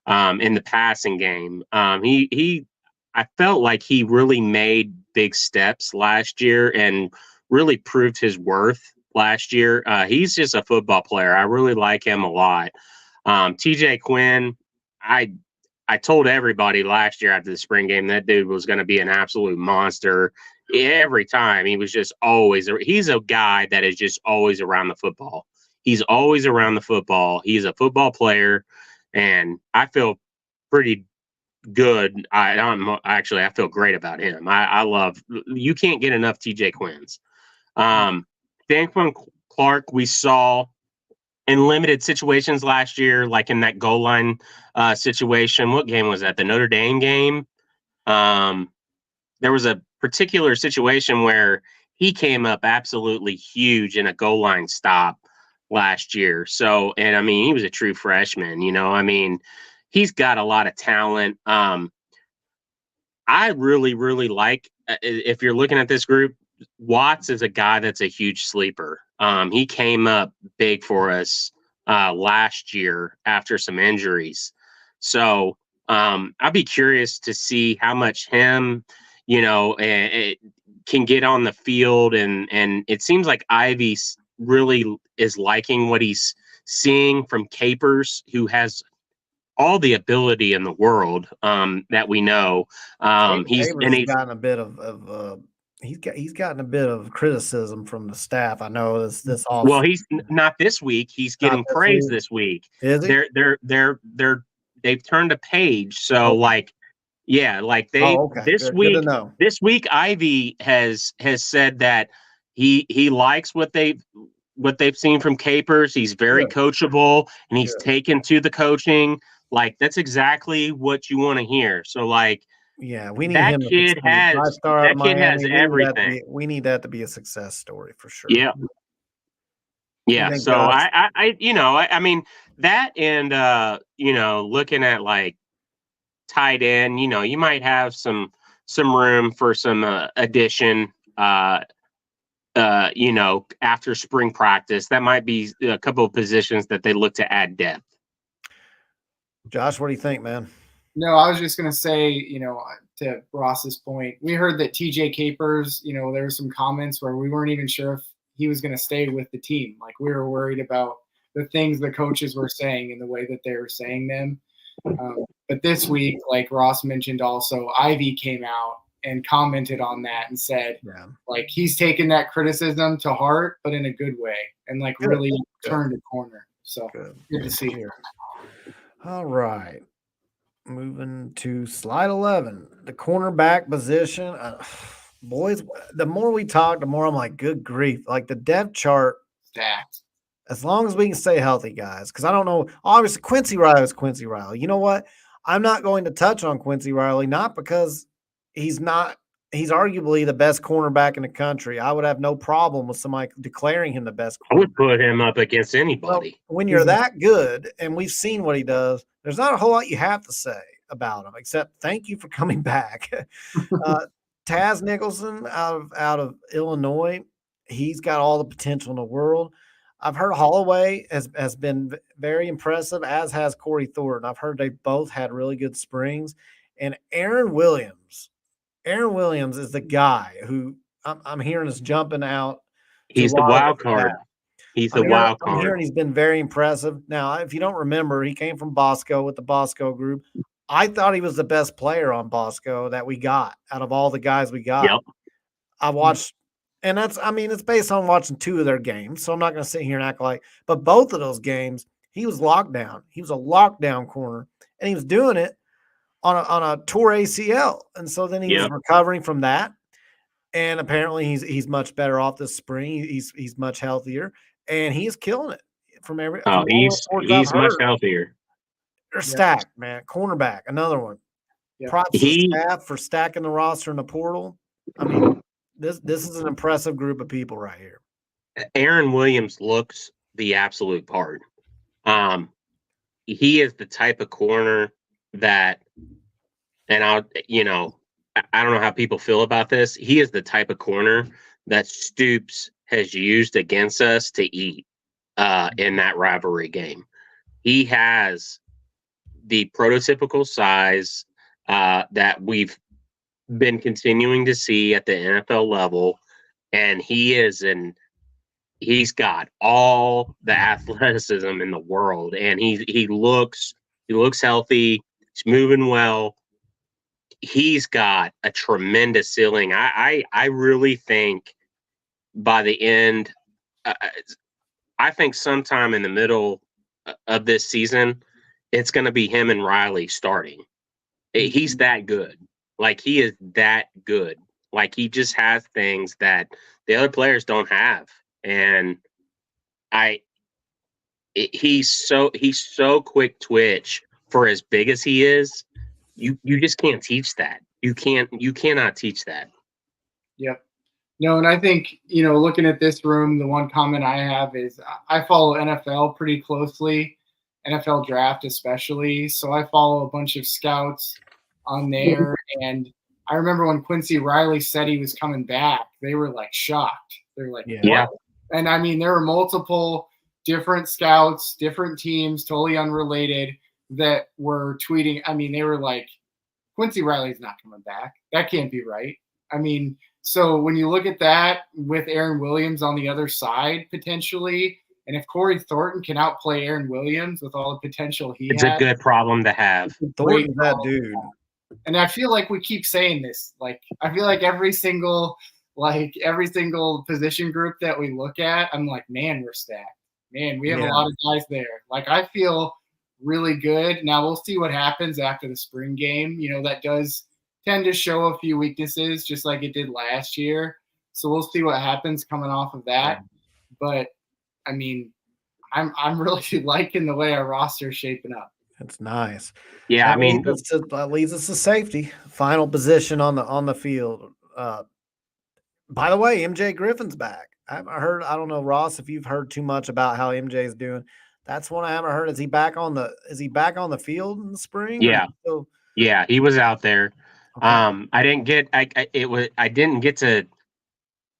in the passing game. I felt like he really made big steps last year and really proved his worth last year. He's just a football player. I really like him a lot. TJ Quinn, I told everybody last year after the spring game that dude was going to be an absolute monster. Every time he was just always, he's a guy that is just always around the football. He's always around the football. He's a football player, and I feel pretty good. I feel great about him. I love. You can't get enough TJ Quinns. Danquin Clark, we saw in limited situations last year, like in that goal line situation. What game was that? The Notre Dame game. There was a particular situation where he came up absolutely huge in a goal line stop last year. So, and I mean, he was a true freshman, I mean, he's got a lot of talent. I really, really like, if you're looking at this group, Watts is a guy that's a huge sleeper. He came up big for us last year after some injuries. So I'd be curious to see how much him, can get on the field. And it seems like Ivy really is liking what he's seeing from Capers, who has all the ability in the world that we know. He's gotten a bit of he's gotten a bit of criticism from the staff. I know this off. Well, he's not this week. He's getting praise this week. Is he? They've turned a page. So like this week. This week, Ivy has said that he likes what they've seen from Capers. He's very coachable, and he's taken to the coaching. Like, that's exactly what you want to hear. So, like, we need that him. Kid has everything. We need that to be a success story for sure. Yeah. So I mean that, and looking at like tight end, you might have some room for some addition. After spring practice, that might be a couple of positions that they look to add depth. Josh, what do you think, man? No, I was just going to say, to Ross's point, we heard that TJ Capers, there were some comments where we weren't even sure if he was going to stay with the team. Like, we were worried about the things the coaches were saying and the way that they were saying them. But this week, like Ross mentioned also, Ivy came out and commented on that and said, like, he's taken that criticism to heart, but in a good way, and like really turned a corner. So good to see here. All right. Moving to slide 11, the cornerback position. Boys, the more we talk, the more I'm like, good grief. Like, the depth chart. Stacked. As long as we can stay healthy, guys. Because I don't know. Obviously, Quincy Riley is Quincy Riley. You know what? I'm not going to touch on Quincy Riley, not because he's arguably the best cornerback in the country. I would have no problem with somebody declaring him the best cornerback. I would put him up against anybody. Well, when you're that good, and we've seen what he does, there's not a whole lot you have to say about him, except thank you for coming back. Taz Nicholson out of Illinois, he's got all the potential in the world. I've heard Holloway has been very impressive, as has Corey Thornton. I've heard they both had really good springs. And Aaron Williams is the guy who I'm hearing is jumping out. He's the wild card. I'm hearing he's been very impressive. Now, if you don't remember, he came from Bosco with the Bosco group. I thought he was the best player on Bosco that we got out of all the guys we got. Yep. I watched, and it's based on watching two of their games. So I'm not going to sit here and act like, but both of those games, he was locked down. He was a lockdown corner, and he was doing it on a tour ACL. And so then he was recovering from that. And apparently he's much better off this spring. He's much healthier, and he's killing it from every. He's much healthier. They're stacked, man. Cornerback, another one. Yeah. Props to the staff for stacking the roster in the portal. I mean, this is an impressive group of people right here. Aaron Williams looks the absolute part. He is the type of corner that, and I don't know how people feel about this. He is the type of corner that Stoops has used against us to eat in that rivalry game. He has the prototypical size that we've been continuing to see at the NFL level, and he's got all the athleticism in the world, and he looks healthy. He's moving well. He's got a tremendous ceiling. I really think by the end, I think sometime in the middle of this season, it's going to be him and Riley starting. He's that good. Like, he is that good. Like, he just has things that the other players don't have. And he's so quick twitch for as big as he is. You just can't teach that. You cannot teach that. Yep. No, and I think, looking at this room, the one comment I have is I follow NFL pretty closely, NFL draft especially. So I follow a bunch of scouts on there. And I remember when Quincy Riley said he was coming back, they were like shocked. They're like, yeah. What? And I mean, there were multiple different scouts, different teams, totally unrelated, that were tweeting. I mean, they were like, Quincy Riley's not coming back. That can't be right. I mean, so when you look at that with Aaron Williams on the other side potentially, and if Corey Thornton can outplay Aaron Williams with all the potential he has, it's a good problem to have. Thornton's that dude. And I feel like we keep saying this. Like, I feel like every single position group that we look at, I'm like, man, we're stacked. Man, we have a lot of guys there. Like, I feel really good. Now we'll see what happens after the spring game. That does tend to show a few weaknesses, just like it did last year. So we'll see what happens coming off of that. But I mean, I'm really liking the way our roster is shaping up. That's nice. Yeah, that leads us to safety, final position on the field. By the way, MJ Griffin's back. I don't know, Ross, if you've heard too much about how MJ is doing. That's one I haven't heard. Is he back on the field in the spring? Yeah. Yeah, he was out there. Okay.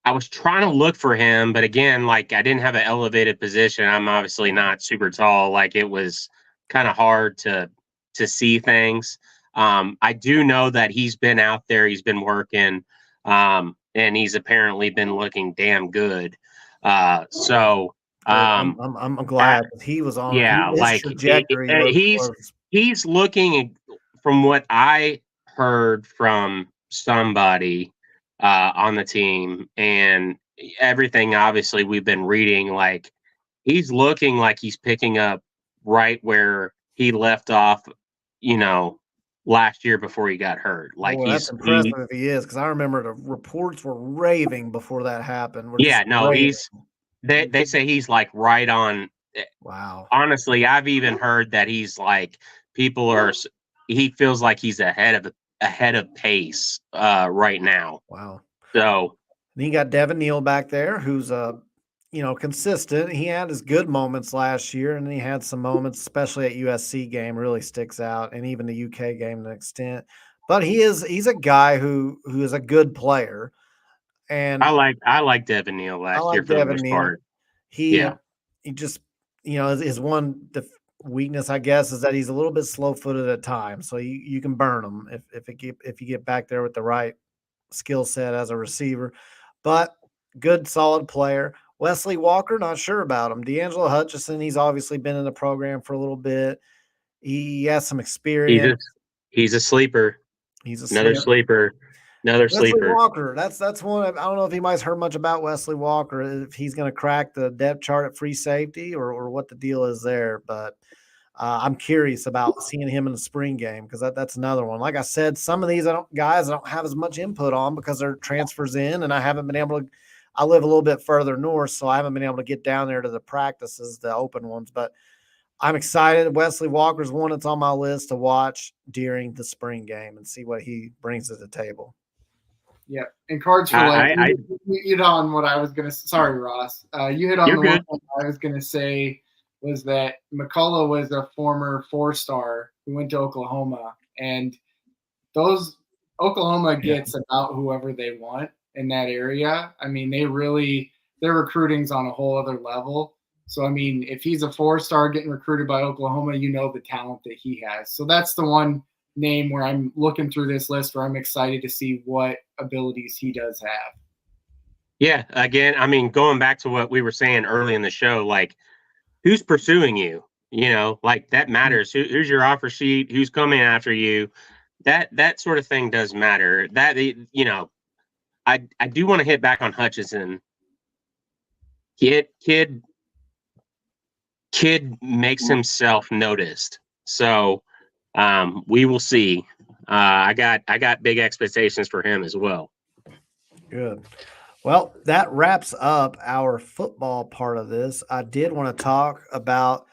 I was trying to look for him, but again, like, I didn't have an elevated position. I'm obviously not super tall. Like, it was kind of hard to see things. I do know that he's been out there, he's been working, and he's apparently been looking damn good. So I'm glad he was on. Yeah, like trajectory. He's looking, from what I heard from somebody on the team and everything, obviously we've been reading, like, he's looking like he's picking up right where he left off, last year before he got hurt. Like, that's impressive if he is, because I remember the reports were raving before that happened. They say he's like right on. Wow. Honestly, I've even heard that he's like, he feels like he's ahead of pace right now. Wow. So then you got Devin Neal back there, who's consistent. He had his good moments last year, and then he had some moments, especially at USC game, really sticks out, and even the UK game to an extent. But he's a guy who is a good player. And I like Devin Neal last year for the most part. He just, his one weakness, I guess, is that he's a little bit slow-footed at times. So you can burn him if you get back there with the right skill set as a receiver. But good, solid player. Wesley Walker, not sure about him. D'Angelo Hutchison, he's obviously been in the program for a little bit. He has some experience. He's a sleeper. Another sleeper. Wesley Walker, that's one. I don't know if anybody's heard much about Wesley Walker, if he's going to crack the depth chart at free safety or what the deal is there. But I'm curious about seeing him in the spring game, because that's another one. Like I said, some of these guys I don't have as much input on because they're transfers in, and I haven't been able to. I live a little bit further north, so I haven't been able to get down there to the practices, the open ones. But I'm excited. Wesley Walker's one that's on my list to watch during the spring game and see what he brings to the table. Yeah, and Cards for Life. You hit on what I was going to – sorry, Ross. You hit on the one thing I was going to say was that McCullough was a former 4-star who went to Oklahoma. And Oklahoma gets about whoever they want in that area. I mean, their recruiting's on a whole other level. So, I mean, if he's a 4-star getting recruited by Oklahoma, the talent that he has. So that's the one name where I'm looking through this list where I'm excited to see what abilities he does have. Yeah, again, I mean, going back to what we were saying early in the show, like, who's pursuing you? Like, that matters. Who's your offer sheet? Who's coming after you? That sort of thing does matter. That, I do want to hit back on Hutchison. Kid makes himself noticed. So we will see. I got big expectations for him as well. Good. Well, that wraps up our football part of this. I did want to talk about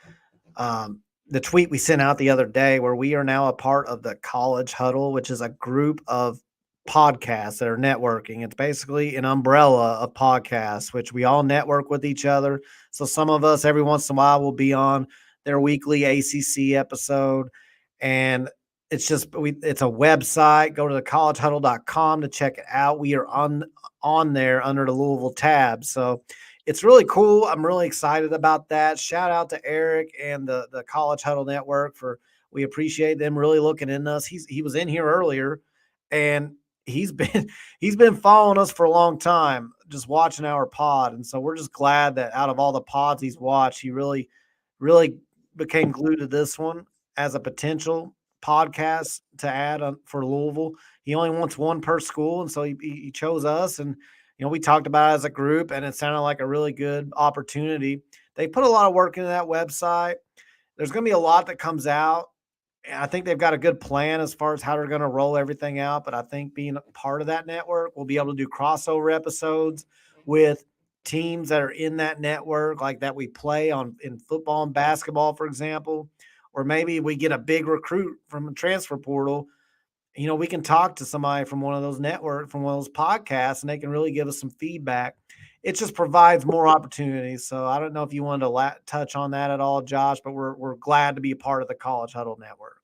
the tweet we sent out the other day where we are now a part of the College Huddle, which is a group of podcasts that are networking. It's basically an umbrella of podcasts, which we all network with each other. So some of us every once in a while will be on their weekly ACC episode. And it's just it's a website. Go to thecollegehuddle.com to check it out. We are on there under the Louisville tab. So it's really cool. I'm really excited about that. Shout out to Eric and the College Huddle Network we appreciate them really looking in us. He was in here earlier, and he's been following us for a long time, just watching our pod. And so we're just glad that out of all the pods he's watched, he really, really became glued to this one as a potential podcast to add for Louisville. He only wants one per school, and so he chose us. And we talked about it as a group, and it sounded like a really good opportunity. They put a lot of work into that website. There's going to be a lot that comes out. And I think they've got a good plan as far as how they're going to roll everything out. But I think being a part of that network, we'll be able to do crossover episodes with teams that are in that network, like that we play in football and basketball, for example. Or maybe we get a big recruit from a transfer portal. We can talk to somebody from one of those from one of those podcasts, and they can really give us some feedback. It just provides more opportunities. So I don't know if you wanted to touch on that at all, Josh, but we're glad to be a part of the College Huddle Network.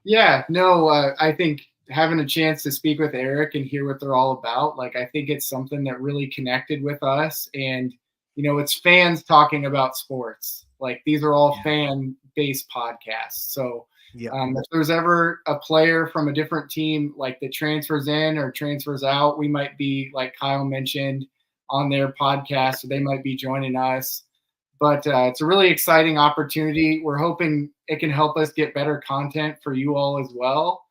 Yeah, no, I think having a chance to speak with Eric and hear what they're all about, I think it's something that really connected with us. And, it's fans talking about sports. These are all fan-based podcasts. So if there's ever a player from a different team that transfers in or transfers out, we might be, like Kyle mentioned, on their podcast, so they might be joining us. But it's a really exciting opportunity. We're hoping it can help us get better content for you all as well.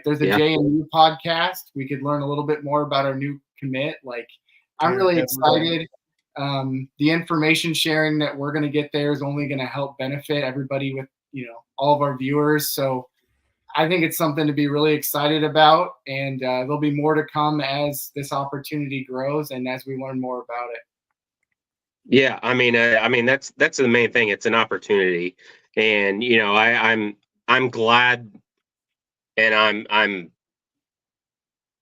There's a JMU podcast. We could learn a little bit more about our new commit. I'm really excited. The information sharing that we're going to get there is only going to help benefit everybody with, all of our viewers. So I think it's something to be really excited about, and there'll be more to come as this opportunity grows and as we learn more about it. Yeah, I mean that's the main thing. It's an opportunity, and I'm glad, and I'm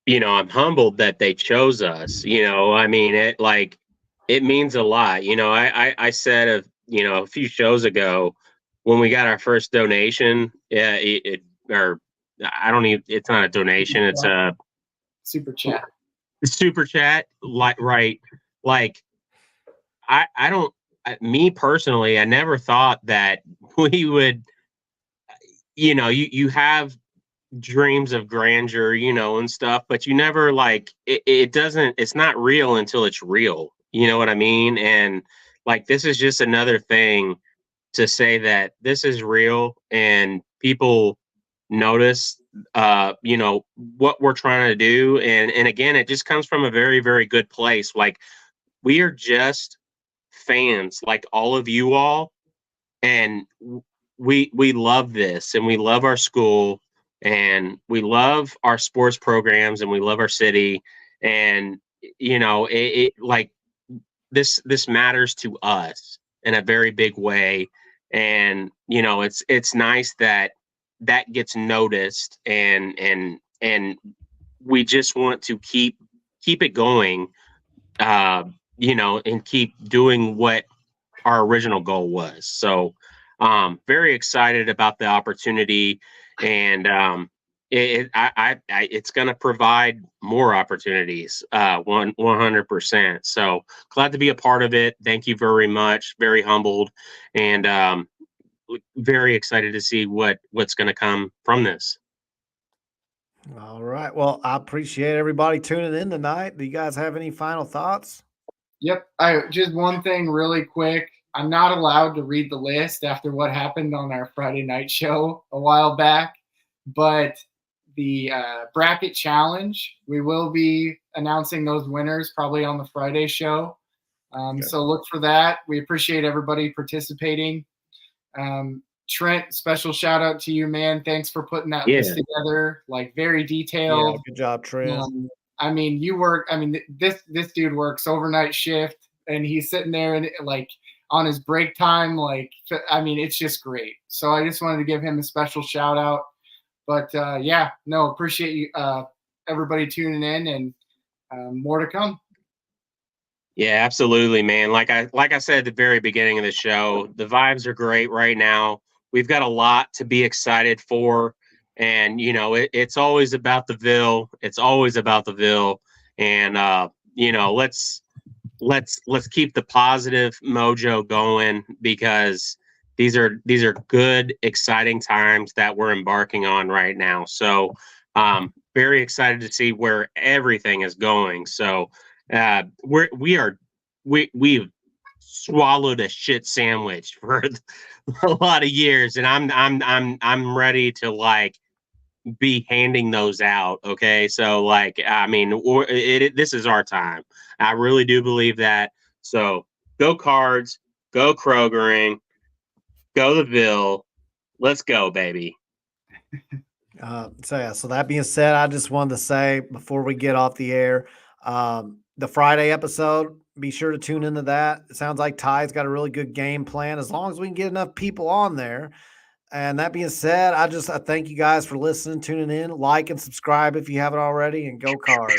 I'm humbled that they chose us. It means a lot. I said a few shows ago when we got our first donation. It's not a donation. It's a super chat. Super chat, me personally, I never thought that we would, you have dreams of grandeur, and stuff, but you never it's not real until it's real. You know what I mean? And this is just another thing to say that this is real and people notice, what we're trying to do. And again, it just comes from a very, very good place. We are just fans like all of you all, and we love this, and we love our school, and we love our sports programs, and we love our city, and this matters to us in a very big way. And it's nice that gets noticed, and we just want to keep it going, and keep doing what our original goal was. So very excited about the opportunity, and it's going to provide more opportunities, 100%. So glad to be a part of it. Thank you very much. Very humbled, and very excited to see what's going to come from this. All right. Well, I appreciate everybody tuning in tonight. Do you guys have any final thoughts? Yep. Just one thing really quick. I'm not allowed to read the list after what happened on our Friday night show a while back, but the bracket challenge, we will be announcing those winners probably on the Friday show. Okay. So look for that. We appreciate everybody participating. Trent, special shout out to you, man. Thanks for putting that list together. Like very detailed. Yeah, good job, Trent. I mean, this dude works overnight shift, and he's sitting there and like on his break time. Like, I mean, it's just great. So I just wanted to give him a special shout out. But appreciate you, everybody tuning in, and more to come. Yeah, absolutely, man. Like I said at the very beginning of the show, the vibes are great right now. We've got a lot to be excited for. And, it's always about the Ville. It's always about the Ville. And, let's keep the positive mojo going, because these are good, exciting times that we're embarking on right now. So very excited to see where everything is going. So we've swallowed a shit sandwich for a lot of years, and I'm ready to like be handing those out. Okay, so like, I mean, this is our time. I really do believe that. So go Cards, go Krogering, go the Ville. Let's go, baby. So that being said, I just wanted to say before we get off the air, the Friday episode, be sure to tune into that. It sounds like Ty's got a really good game plan, as long as we can get enough people on there. And that being said, I thank you guys for listening, tuning in, like and subscribe if you haven't already, and go Cards.